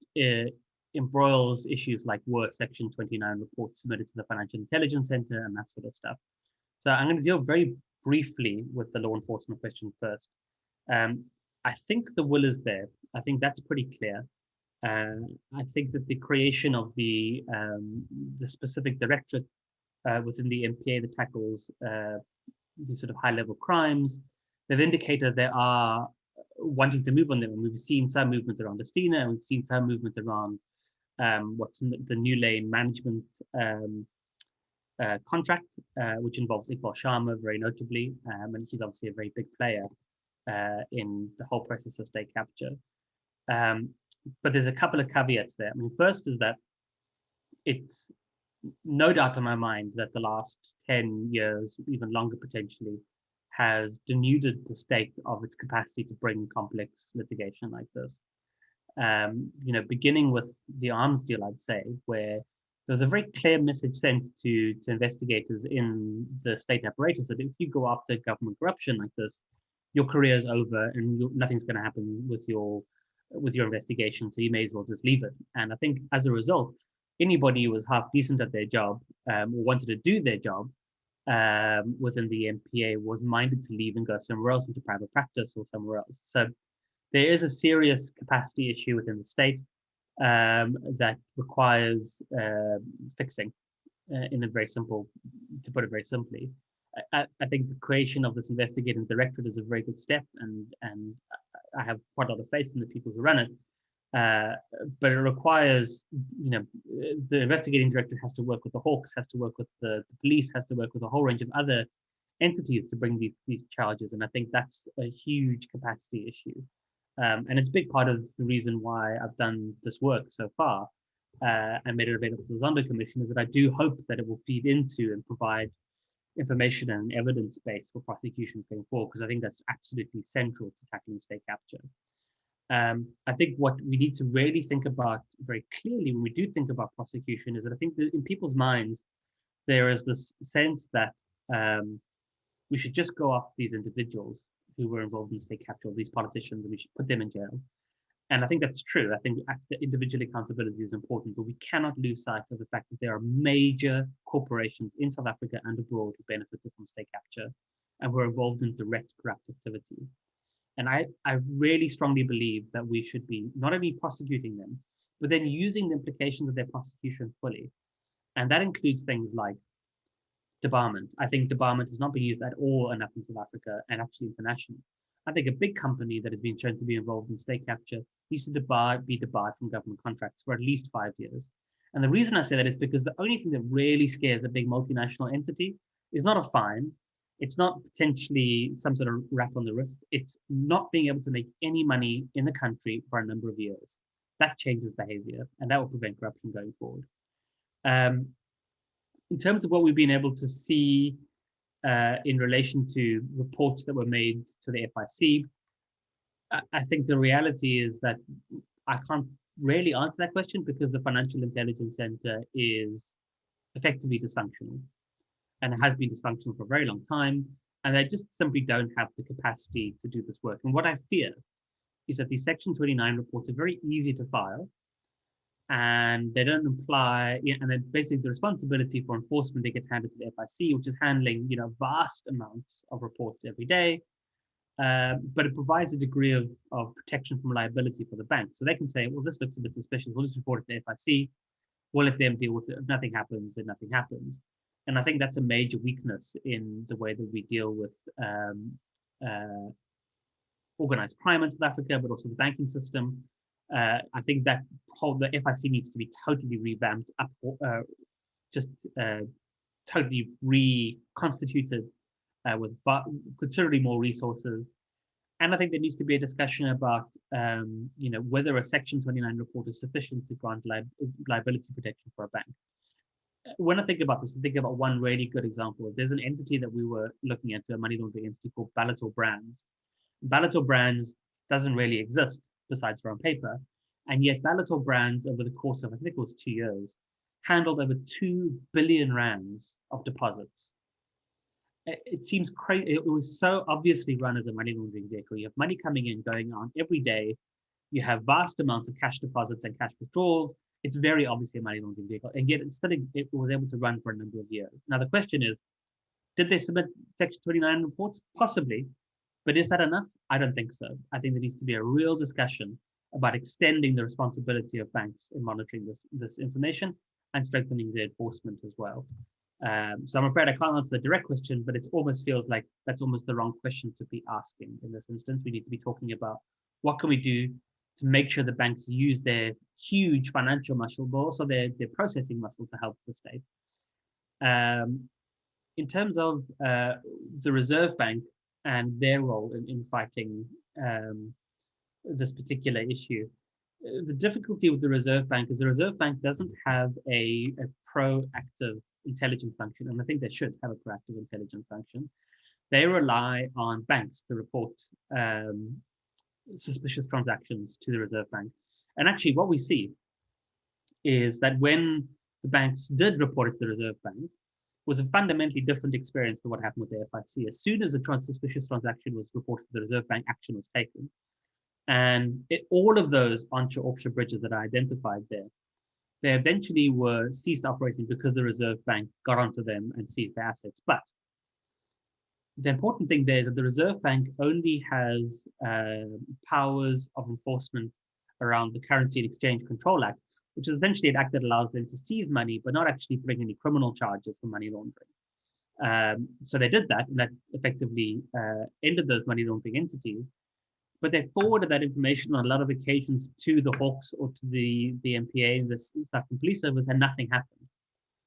embroils issues like were Section 29 reports submitted to the Financial Intelligence Center and that sort of stuff. So I'm going to deal very briefly with the law enforcement question first. I think the will is there. I think that's pretty clear. I think that the creation of the specific directorate within the MPA that tackles these sort of high-level crimes, they've indicated they are wanting to move on them. And we've seen some movement around Estina, and we've seen some movement around what's in the New Lane management contract, which involves Iqbal Sharma very notably, and he's obviously a very big player in the whole process of state capture. But there's a couple of caveats there. I mean, first is that it's no doubt in my mind that the last 10 years, even longer potentially, has denuded the state of its capacity to bring complex litigation like this. Beginning with the arms deal, I'd say, where there's a very clear message sent to investigators in the state apparatus that if you go after government corruption like this, your career is over and nothing's going to happen with your investigation, so you may as well just leave it. And I think as a result, anybody who was half decent at their job or wanted to do their job within the MPA was minded to leave and go somewhere else into private practice or somewhere else. So there is a serious capacity issue within the state that requires fixing to put it very simply. I think the creation of this investigating directorate is a very good step, and I have quite a lot of faith in the people who run it. But it requires, the investigating director has to work with the Hawks, has to work with the police, has to work with a whole range of other entities to bring these charges. And I think that's a huge capacity issue. And it's a big part of the reason why I've done this work so far and made it available to the Zondo Commission, is that I do hope that it will feed into and provide information and evidence base for prosecutions going forward, because I think that's absolutely central to tackling state capture. I think what we need to really think about very clearly when we do think about prosecution is that I think that in people's minds, there is this sense that we should just go after these individuals who were involved in state capture, these politicians, and we should put them in jail. And I think that's true. I think individual accountability is important, but we cannot lose sight of the fact that there are major corporations in South Africa and abroad who benefited from state capture and were involved in direct corrupt activities. And I really strongly believe that we should be not only prosecuting them, but then using the implications of their prosecution fully. And that includes things like debarment. I think debarment has not been used at all enough in South Africa and actually internationally. I think a big company that has been shown to be involved in state capture needs to be debarred from government contracts for at least 5 years. And the reason I say that is because the only thing that really scares a big multinational entity is not a fine. It's not potentially some sort of rap on the wrist. It's not being able to make any money in the country for a number of years. That changes behavior, and that will prevent corruption going forward. In terms of what we've been able to see in relation to reports that were made to the FIC, I think the reality is that I can't really answer that question because the Financial Intelligence Center is effectively dysfunctional and it has been dysfunctional for a very long time. And they just simply don't have the capacity to do this work. And what I fear is that these Section 29 reports are very easy to file, and they don't imply, and then basically the responsibility for enforcement that gets handed to the FIC, which is handling, vast amounts of reports every day. But it provides a degree of protection from liability for the bank. So they can say, well, this looks a bit suspicious. We'll just report it to the FIC. We'll let them deal with it. If nothing happens, then nothing happens. And I think that's a major weakness in the way that we deal with organized crime in South Africa, but also the banking system. I think that the FIC needs to be totally revamped, totally reconstituted with considerably more resources. And I think there needs to be a discussion about, whether a Section 29 report is sufficient to grant liability protection for a bank. When I think about this, I think about one really good example. There's an entity that we were looking at, a money laundering entity called Balator Brands. Balator Brands doesn't really exist besides for on paper. And yet Balator Brands, over the course of, I think it was 2 years, handled over 2 billion rands of deposits. It seems crazy. It was so obviously run as a money laundering vehicle. You have money coming in, going on every day. You have vast amounts of cash deposits and cash withdrawals. It's very obviously a money laundering vehicle. And yet it was able to run for a number of years. Now, the question is, did they submit Section 29 reports? Possibly. But is that enough? I don't think so. I think there needs to be a real discussion about extending the responsibility of banks in monitoring this information and strengthening the enforcement as well. So I'm afraid I can't answer the direct question, but it almost feels like that's almost the wrong question to be asking in this instance. We need to be talking about what can we do to make sure the banks use their huge financial muscle, but also their processing muscle to help the state. In terms of the Reserve Bank and their role in fighting this particular issue, the difficulty with the Reserve Bank is the Reserve Bank doesn't have a proactive intelligence function, and I think they should have a proactive intelligence function. They rely on banks to report suspicious transactions to the Reserve Bank. And actually what we see is that when the banks did report it to the Reserve Bank, was a fundamentally different experience to what happened with the FIC. As soon as a suspicious transaction was reported to the Reserve Bank, action was taken. And all of those onshore-offshore bridges that I identified there, they eventually were ceased operating because the Reserve Bank got onto them and seized their assets. But the important thing there is that the Reserve Bank only has powers of enforcement around the Currency and Exchange Control Act, which is essentially an act that allows them to seize money, but not actually bring any criminal charges for money laundering. So they did that, and that effectively ended those money laundering entities. But they forwarded that information on a lot of occasions to the Hawks or to the MPA and the South African Police Service, and nothing happened.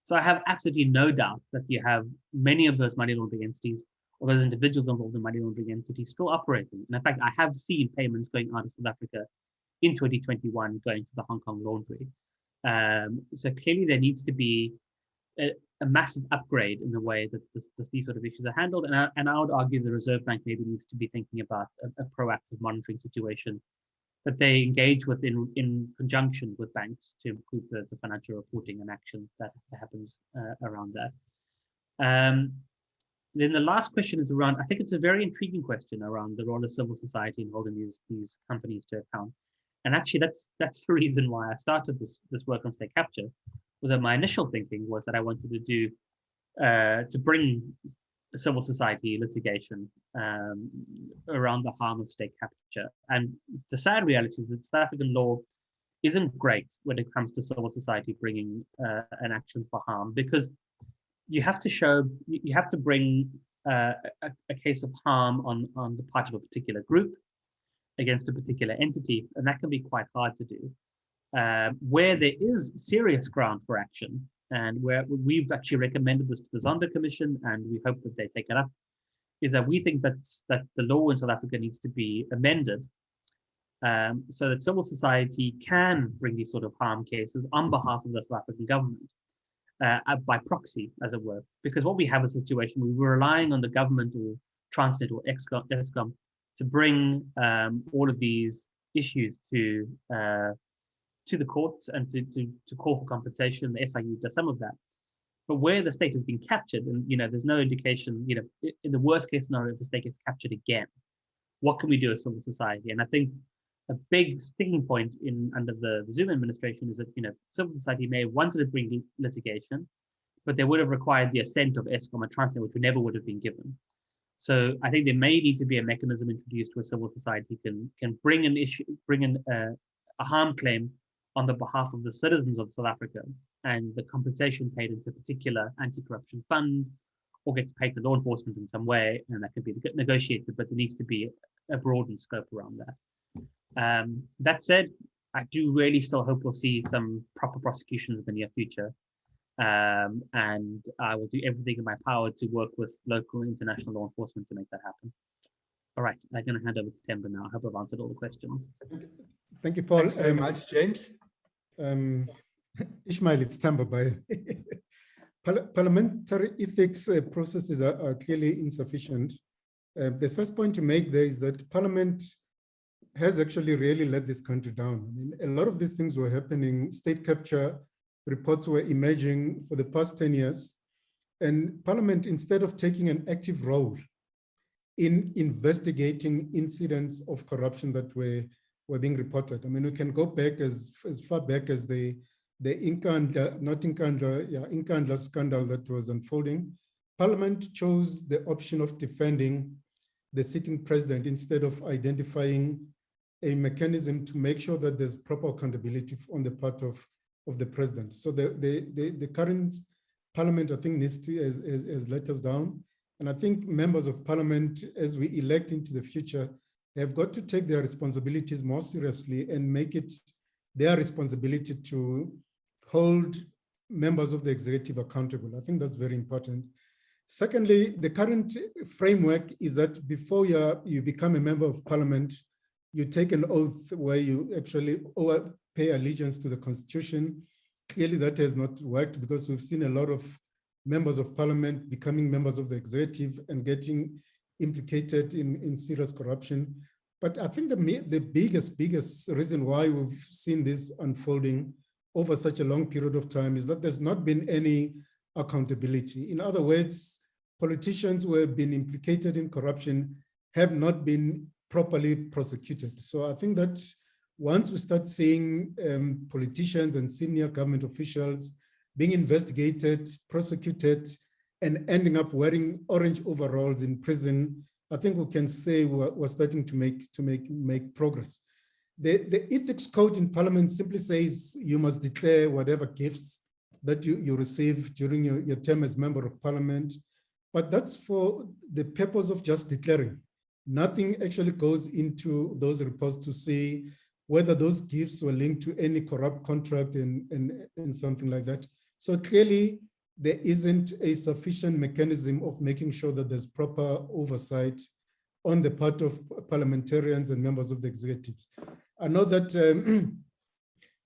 So I have absolutely no doubt that you have many of those money laundering entities or those individuals involved in money laundering entities still operating. And in fact, I have seen payments going out of South Africa in 2021 going to the Hong Kong laundry. So clearly there needs to be a massive upgrade in the way that these sort of issues are handled. And I would argue the Reserve Bank maybe needs to be thinking about a proactive monitoring situation that they engage with in conjunction with banks to improve the financial reporting and action that happens around that. Then the last question is around, I think it's a very intriguing question around the role of civil society in holding these companies to account. And actually that's the reason why I started this work on state capture, was that my initial thinking was that I wanted to do, to bring civil society litigation around the harm of state capture. And the sad reality is that South African law isn't great when it comes to civil society bringing an action for harm, because you have to bring a case of harm on the part of a particular group against a particular entity, and that can be quite hard to do. Where there is serious ground for action, and where we've actually recommended this to the Zondo Commission, and we hope that they take it up, is that we think that the law in South Africa needs to be amended so that civil society can bring these sort of harm cases on behalf of the South African government, by proxy, as it were. Because what we have is a situation where we're relying on the government or Transnet or Eskom to bring all of these issues to the courts and to call for compensation. The SIU does some of that. But where the state has been captured, and there's no indication, in the worst case scenario, if the state gets captured again, what can we do as civil society? And I think a big sticking point under the Zuma administration is that civil society may have wanted to bring litigation, but they would have required the assent of Eskom and Transnet, which never would have been given. So I think there may need to be a mechanism introduced where civil society can bring in a harm claim on the behalf of the citizens of South Africa, and the compensation paid into a particular anti-corruption fund or gets paid to law enforcement in some way, and that can be negotiated, but there needs to be a broadened scope around that. That said, I do really still hope we'll see some proper prosecutions in the near future. And I will do everything in my power to work with local and international law enforcement to make that happen. All right, I'm going to hand over to Temba now. I hope I've answered all the questions. Thank you, Paul. Thanks very much, James. Ishmael, it's Temba. Parliamentary ethics processes are clearly insufficient. The first point to make there is that Parliament has actually really let this country down. I mean, a lot of these things were happening. State capture reports were emerging for the past 10 years. And Parliament, instead of taking an active role in investigating incidents of corruption that were being reported. I mean, we can go back as far back as the Inkandla scandal that was unfolding. Parliament chose the option of defending the sitting president instead of identifying a mechanism to make sure that there's proper accountability on the part of the president. So the current Parliament, I think, needs to has let us down. And I think members of Parliament, as we elect into the future, have got to take their responsibilities more seriously and make it their responsibility to hold members of the executive accountable. I think that's very important. Secondly, the current framework is that before you become a member of Parliament, you take an oath where you actually pay allegiance to the Constitution. Clearly that has not worked, because we've seen a lot of members of Parliament becoming members of the executive and getting implicated in serious corruption. But I think the biggest reason why we've seen this unfolding over such a long period of time is that there's not been any accountability. In other words, politicians who have been implicated in corruption have not been properly prosecuted. So I think that once we start seeing politicians and senior government officials being investigated, prosecuted, and ending up wearing orange overalls in prison, I think we can say we're starting to make progress. The ethics code in Parliament simply says you must declare whatever gifts that you receive during your term as member of Parliament, but that's for the purpose of just declaring. Nothing actually goes into those reports to see whether those gifts were linked to any corrupt contract and something like that. So clearly, there isn't a sufficient mechanism of making sure that there's proper oversight on the part of parliamentarians and members of the executive. I know that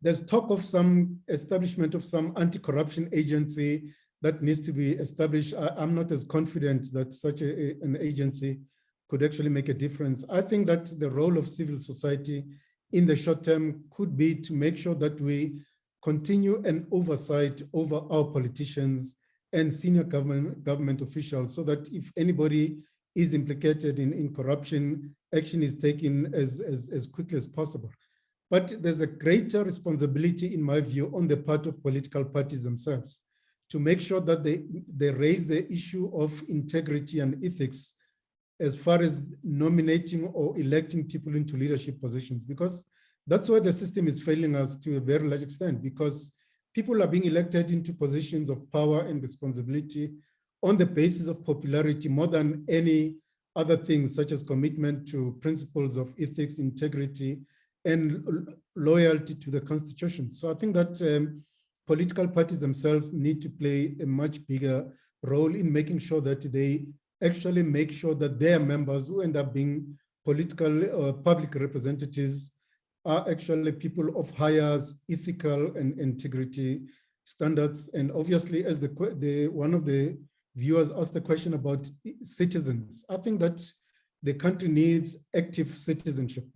there's talk of some establishment of some anti-corruption agency that needs to be established. I'm not as confident that such an agency could actually make a difference. I think that the role of civil society in the short term could be to make sure that we continue an oversight over our politicians and senior government officials, so that if anybody is implicated in corruption, action is taken as quickly as possible. But there's a greater responsibility, in my view, on the part of political parties themselves to make sure that they raise the issue of integrity and ethics as far as nominating or electing people into leadership positions, because that's why the system is failing us to a very large extent, because people are being elected into positions of power and responsibility on the basis of popularity more than any other things, such as commitment to principles of ethics, integrity, and loyalty to the Constitution. So I think that political parties themselves need to play a much bigger role in making sure that they actually make sure that their members who end up being political or public representatives are actually people of higher ethical and integrity standards. And obviously, as one of the viewers asked the question about citizens, I think that the country needs active citizenship.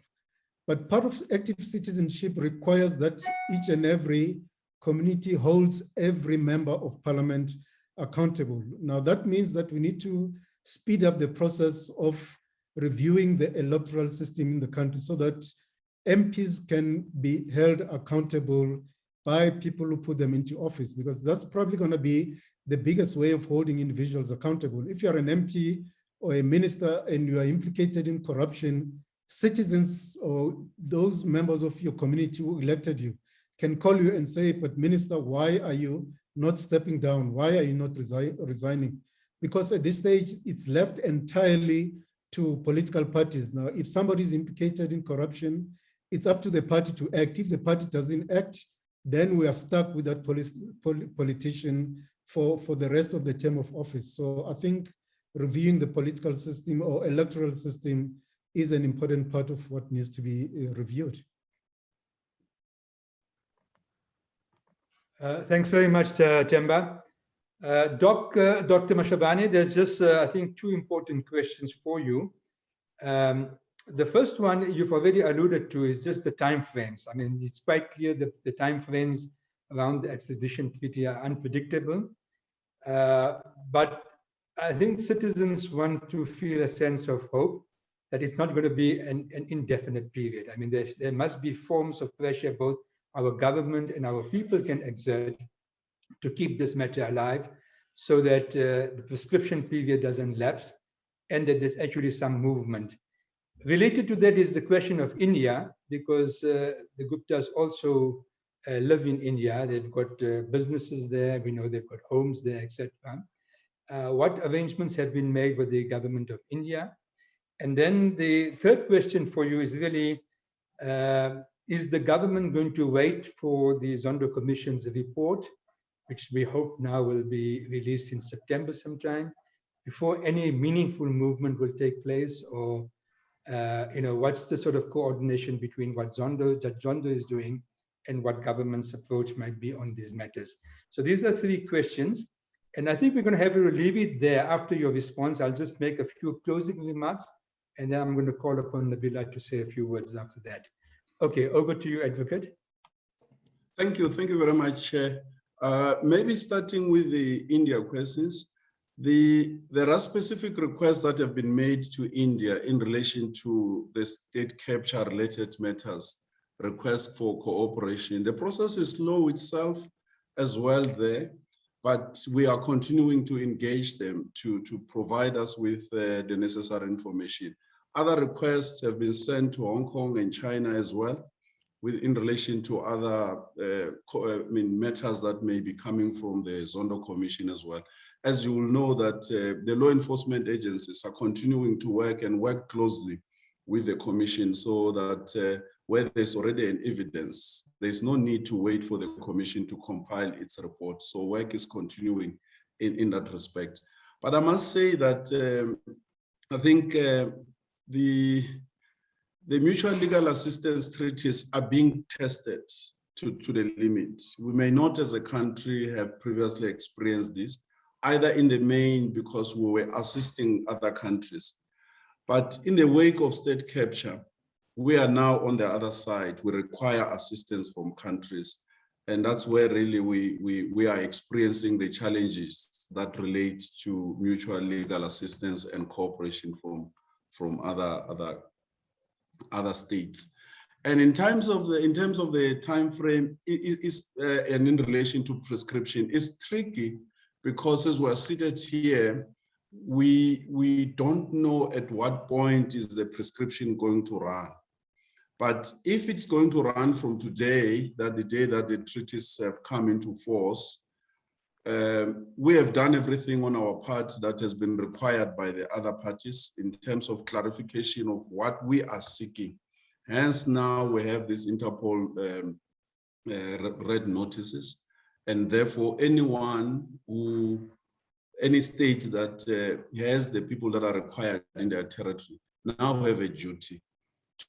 But part of active citizenship requires that each and every community holds every member of parliament accountable. Now, that means that we need to speed up the process of reviewing the electoral system in the country so that MPs can be held accountable by people who put them into office, because that's probably going to be the biggest way of holding individuals accountable. If you're an MP or a minister and you are implicated in corruption, citizens or those members of your community who elected you can call you and say, but minister, why are you not stepping down? Why are you not resigning? Because at this stage, it's left entirely to political parties. Now, if somebody is implicated in corruption, it's up to the party to act. If the party doesn't act, then we are stuck with that politician for the rest of the term of office. So I think reviewing the political system or electoral system is an important part of what needs to be reviewed. Thanks very much, Temba. Dr. Mashabane, there's just, I think, two important questions for you. The first one you've already alluded to is just the timeframes. I mean, it's quite clear that the timeframes around the extradition treaty are unpredictable. But I think citizens want to feel a sense of hope that it's not going to be an indefinite period. I mean, there must be forms of pressure both our government and our people can exert to keep this matter alive so that the prescription period doesn't lapse and that there's actually some movement. Related to that is the question of India, because the Guptas also live in India. They've got businesses there. We know they've got homes there, etc. What arrangements have been made with the government of India? And then the third question for you is really, is the government going to wait for the Zondo Commission's report, which we hope now will be released in September sometime, before any meaningful movement will take place? Or what's the sort of coordination between what Judge Zondo is doing and what government's approach might be on these matters? So these are three questions. And I think we're going to have to leave it there. After your response, I'll just make a few closing remarks, and then I'm going to call upon Nabila to say a few words after that. Okay, over to you, Advocate. Thank you very much, Chair. Maybe starting with the India questions. There are specific requests that have been made to India in relation to the state capture related matters, requests for cooperation. The process is slow itself as well there, but we are continuing to engage them to provide us with the necessary information. Other requests have been sent to Hong Kong and China as well, in relation to other matters that may be coming from the Zondo Commission as well. As you will know that the law enforcement agencies are continuing to work closely with the Commission so that where there's already an evidence, there's no need to wait for the Commission to compile its report. So work is continuing in that respect. But I must say that I think the mutual legal assistance treaties are being tested to the limit. We may not as a country have previously experienced this, either in the main because we were assisting other countries. But in the wake of state capture, we are now on the other side. We require assistance from countries. And that's where really we are experiencing the challenges that relate to mutual legal assistance and cooperation from other states. And in terms of the time frame, and in relation to prescription, it's tricky because as we're seated here, we don't know at what point is the prescription going to run. But if it's going to run from today, that the day that the treaties have come into force, we have done everything on our part that has been required by the other parties in terms of clarification of what we are seeking. Hence, now we have this Interpol red notices, and therefore any state that has the people that are required in their territory now have a duty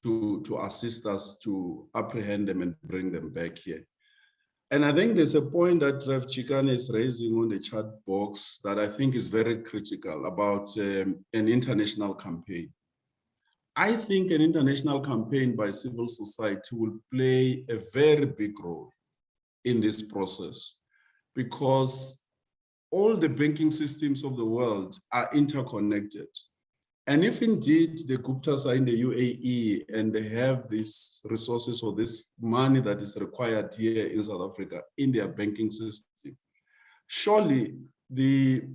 to assist us to apprehend them and bring them back here. And I think there's a point that Rev Chikane is raising on the chat box that I think is very critical about an international campaign. I think an international campaign by civil society will play a very big role in this process because all the banking systems of the world are interconnected. And if indeed the Guptas are in the UAE and they have these resources or this money that is required here in South Africa in their banking system, surely the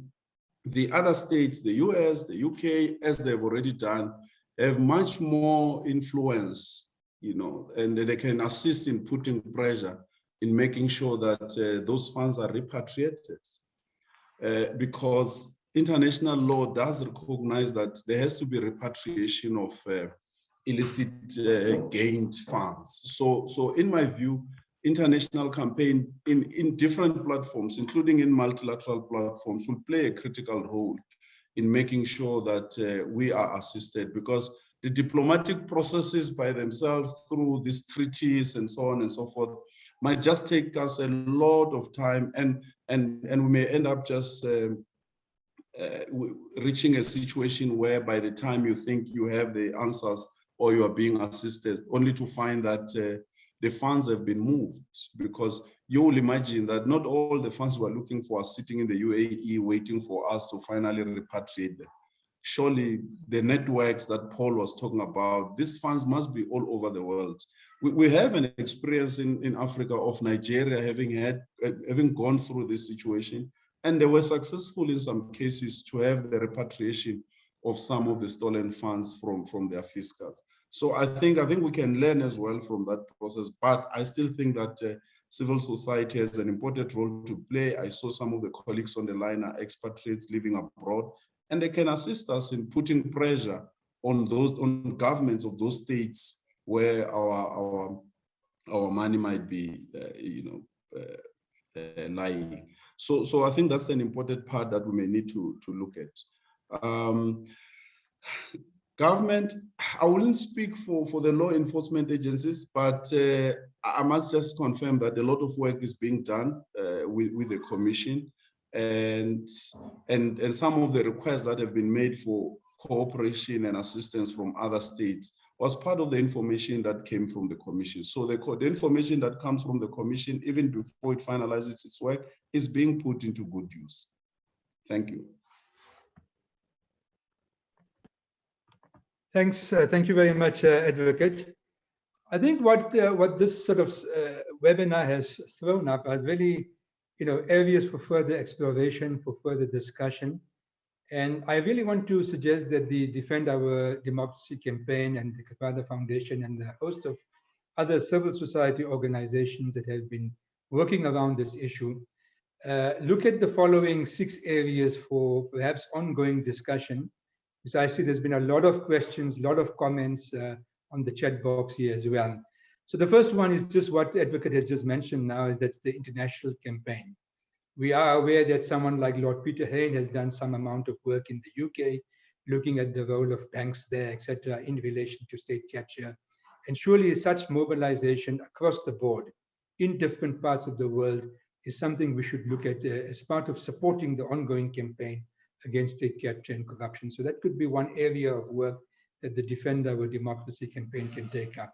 other states, the US, the UK, as they've already done, have much more influence, and they can assist in putting pressure in making sure that those funds are repatriated. Because international law does recognize that there has to be repatriation of illicit gained funds. So in my view, international campaign in different platforms, including in multilateral platforms, will play a critical role in making sure that we are assisted, because the diplomatic processes by themselves through these treaties and so on and so forth might just take us a lot of time, and we may end up just reaching a situation where by the time you think you have the answers or you are being assisted, only to find that the funds have been moved, because you will imagine that not all the funds we're looking for are sitting in the UAE waiting for us to finally repatriate them. Surely the networks that Paul was talking about, these funds must be all over the world. We have an experience in Africa of Nigeria having gone through this situation, and they were successful in some cases to have the repatriation of some of the stolen funds from their fiscals. So I think we can learn as well from that process, but I still think that civil society has an important role to play. I saw some of the colleagues on the line are expatriates living abroad, and they can assist us in putting pressure on governments of those states where our money might be, lying. So I think that's an important part that we may need to look at. Government, I wouldn't speak for the law enforcement agencies, but I must just confirm that a lot of work is being done with the commission, and some of the requests that have been made for cooperation and assistance from other states was part of the information that came from the commission. So the information that comes from the commission, even before it finalizes its work, is being put into good use. Thank you. Thanks. Thank you very much, Advocate. I think what this sort of webinar has thrown up are really, areas for further exploration, for further discussion. And I really want to suggest that the Defend Our Democracy campaign and the Kathrada Foundation and a host of other civil society organizations that have been working around this issue look at the following 6 areas for perhaps ongoing discussion. Because I see there's been a lot of questions, a lot of comments on the chat box here as well. So the first one is just what the Advocate has just mentioned now, is that's the international campaign. We are aware that someone like Lord Peter Hain has done some amount of work in the UK, looking at the role of banks there, etc., in relation to state capture. And surely such mobilization across the board in different parts of the world is something we should look at as part of supporting the ongoing campaign against state capture and corruption. So that could be one area of work that the Defend Our Democracy campaign can take up.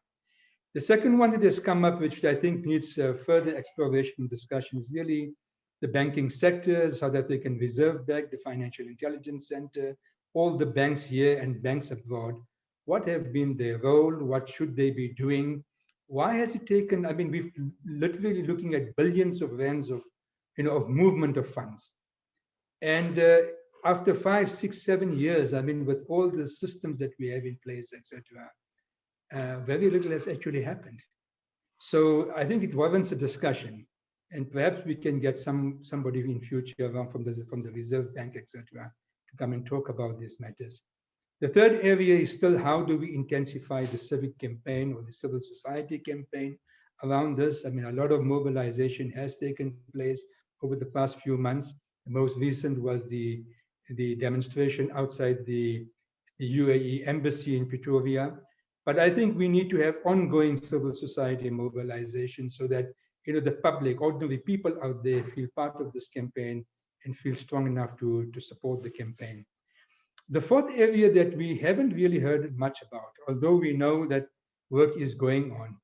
The second one that has come up, which I think needs further exploration and discussion, is really the banking sector, South African Reserve Bank, the Financial Intelligence Center, all the banks here and banks abroad. What have been their role? What should they be doing? Why has it taken, I mean, we've literally looking at billions of rands of, of movement of funds. And after 5, 6, 7 years, I mean, with all the systems that we have in place, etc., very little has actually happened. So I think it warrants a discussion, and perhaps we can get somebody in future from the Reserve Bank, etc., to come and talk about these matters. The third area is still how do we intensify the civic campaign or the civil society campaign around this. I mean, a lot of mobilization has taken place over the past few months. The most recent was the demonstration outside the UAE embassy in Pretoria. But I think we need to have ongoing civil society mobilization so that the public, ordinary people out there feel part of this campaign and feel strong enough to support the campaign. The fourth area that we haven't really heard much about, although we know that work is going on,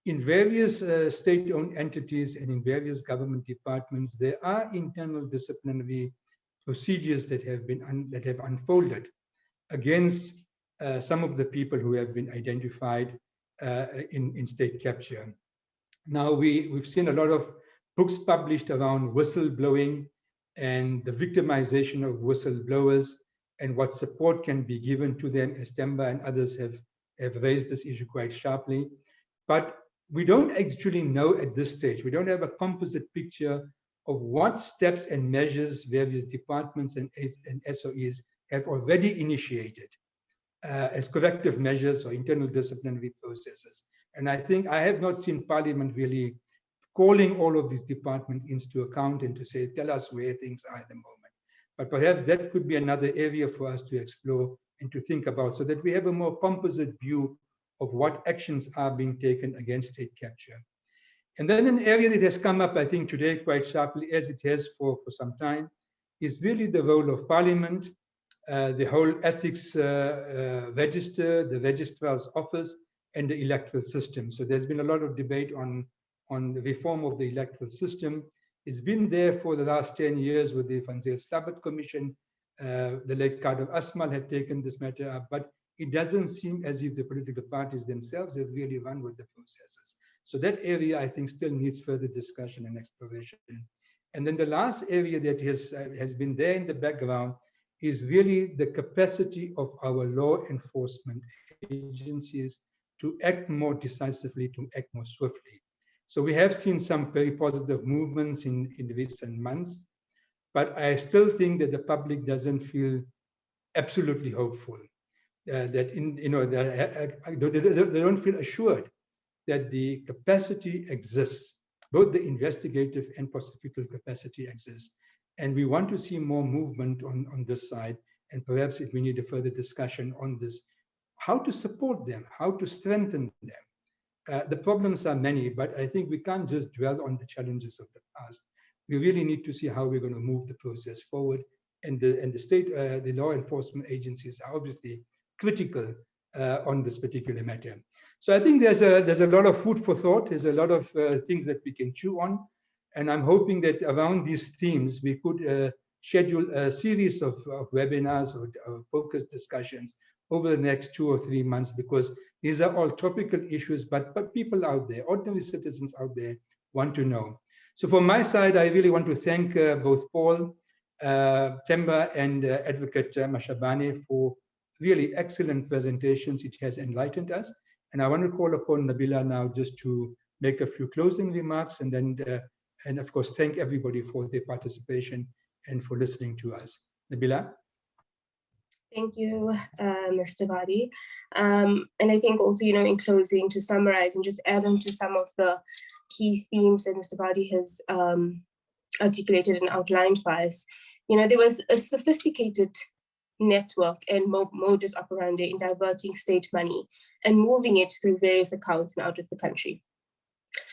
in various state-owned entities and in various government departments, there are internal disciplinary procedures that have unfolded against some of the people who have been identified in state capture. Now, we've seen a lot of books published around whistleblowing and the victimization of whistleblowers and what support can be given to them, as Temba and others have raised this issue quite sharply. But we don't actually know at this stage, we don't have a composite picture of what steps and measures various departments and SOEs have already initiated as corrective measures or internal disciplinary processes. And I think I have not seen Parliament really calling all of these departments into account and to say, tell us where things are at the moment. But perhaps that could be another area for us to explore and to think about so that we have a more composite view of what actions are being taken against state capture. And then an area that has come up, I think, today quite sharply, as it has for some time, is really the role of Parliament, the whole ethics register, the registrar's office, and the electoral system. So there's been a lot of debate on the reform of the electoral system. It's been there for the last 10 years with the Van Zyl-Slabbert Commission. The late Kader Asmal had taken this matter up, but it doesn't seem as if the political parties themselves have really run with the processes. So that area, I think, still needs further discussion and exploration. And then the last area that has been there in the background is really the capacity of our law enforcement agencies to act more decisively, to act more swiftly. So we have seen some very positive movements in recent months, but I still think that the public doesn't feel absolutely hopeful. That they don't feel assured that the capacity exists, both the investigative and prosecutorial capacity exists. And we want to see more movement on this side. And perhaps if we need a further discussion on this, how to support them, how to strengthen them. The problems are many, but I think we can't just dwell on the challenges of the past. We really need to see how we're going to move the process forward. And the state, the law enforcement agencies are obviously critical on this particular matter. So I think there's a lot of food for thought. There's a lot of things that we can chew on. And I'm hoping that around these themes, we could schedule a series of webinars or focused discussions over the next 2 or 3 months, because these are all topical issues, but people out there, ordinary citizens out there, want to know. So from my side, I really want to thank both Paul, Temba, and Advocate Mashabane for really excellent presentations. It has enlightened us. And I want to call upon Nabila now just to make a few closing remarks, and then, and of course, thank everybody for their participation and for listening to us. Nabila? Thank you, Mr. Badi. And I think also, in closing, to summarize and just add on to some of the key themes that Mr. Badi has articulated and outlined for us, there was a sophisticated network and modus operandi in diverting state money and moving it through various accounts and out of the country.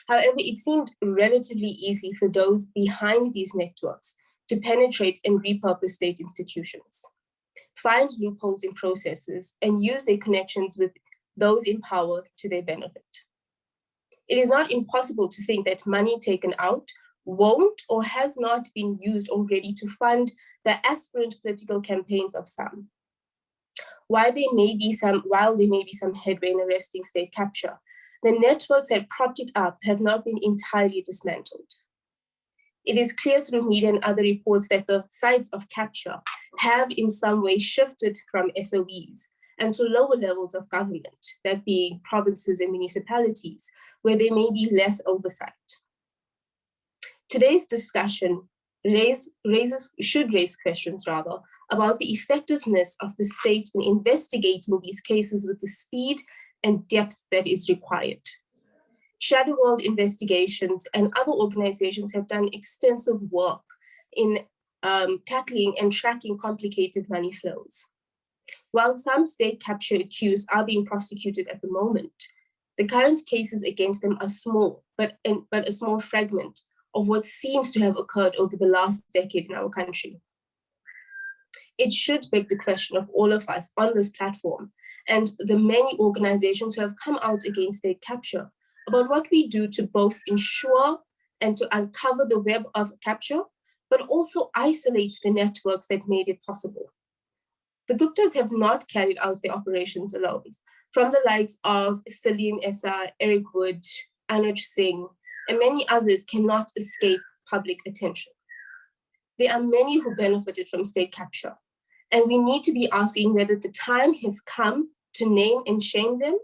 However, it seemed relatively easy for those behind these networks to penetrate and repurpose state institutions, find loopholes in processes, and use their connections with those in power to their benefit. It is not impossible to think that money taken out won't or has not been used already to fund the aspirant political campaigns of some. While there may be some headway in arresting state capture, the networks that propped it up have not been entirely dismantled. It is clear through media and other reports that the sites of capture have in some way shifted from SOEs and to lower levels of government, that being provinces and municipalities, where there may be less oversight. Today's discussion should raise questions about the effectiveness of the state in investigating these cases with the speed and depth that is required. Shadow World Investigations and other organizations have done extensive work in tackling and tracking complicated money flows. While some state capture accused are being prosecuted at the moment, the current cases against them are small, but a small fragment of what seems to have occurred over the last decade in our country. It should beg the question of all of us on this platform and the many organizations who have come out against state capture about what we do to both ensure and to uncover the web of capture, but also isolate the networks that made it possible. The Guptas have not carried out their operations alone. From the likes of Salim Essa, Eric Wood, Anuj Singh, and many others cannot escape public attention. There are many who benefited from state capture, and we need to be asking whether the time has come to name and shame them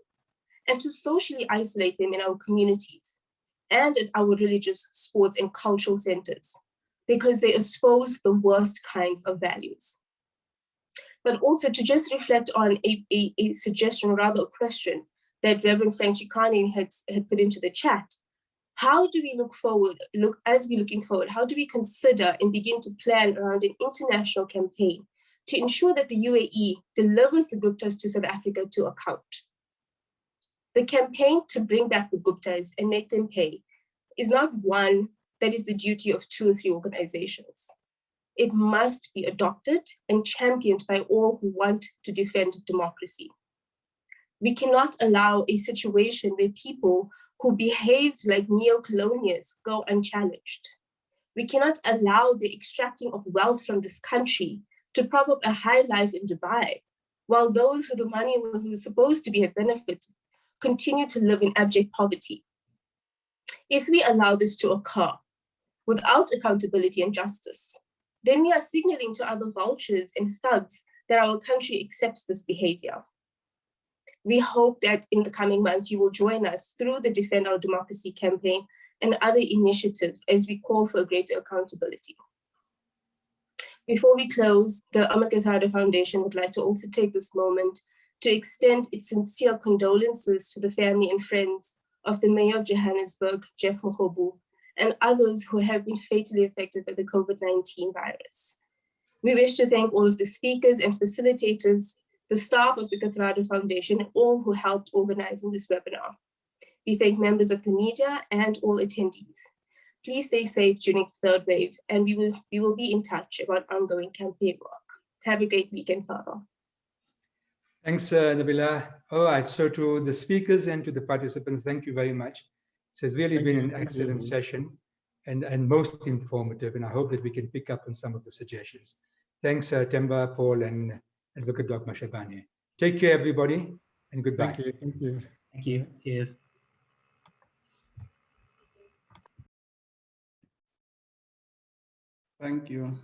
and to socially isolate them in our communities and at our religious, sports, and cultural centers, because they expose the worst kinds of values. But also to just reflect on a suggestion, or rather a question, that Reverend Frank Chikane had put into the chat. How do we looking forward, how do we consider and begin to plan around an international campaign to ensure that the UAE delivers the Guptas to South Africa to account? The campaign to bring back the Guptas and make them pay is not one that is the duty of 2 or 3 organizations. It must be adopted and championed by all who want to defend democracy. We cannot allow a situation where people who behaved like neo-colonials go unchallenged. We cannot allow the extracting of wealth from this country to prop up a high life in Dubai, while those who the money was supposed to be a benefit continue to live in abject poverty. If we allow this to occur without accountability and justice, then we are signaling to other vultures and thugs that our country accepts this behavior. We hope that in the coming months, you will join us through the Defend Our Democracy campaign and other initiatives as we call for greater accountability. Before we close, the Ahmed Kathrada Foundation would like to also take this moment to extend its sincere condolences to the family and friends of the Mayor of Johannesburg, Jeff Mogobu, and others who have been fatally affected by the COVID-19 virus. We wish to thank all of the speakers and facilitators, the staff of the Kathrada Foundation, and all who helped organizing this webinar. We thank members of the media and all attendees. Please stay safe during the 3rd wave, and we will be in touch about ongoing campaign work. Have a great weekend, Father. Thanks, Nabila. All right, so to the speakers and to the participants, thank you very much. It has really been an excellent session and most informative, and I hope that we can pick up on some of the suggestions. Thanks, Temba, Paul, and Advocate Dr. Mashabane. Take care, everybody, and goodbye. Thank you. Thank you. Thank you. Cheers. Thank you.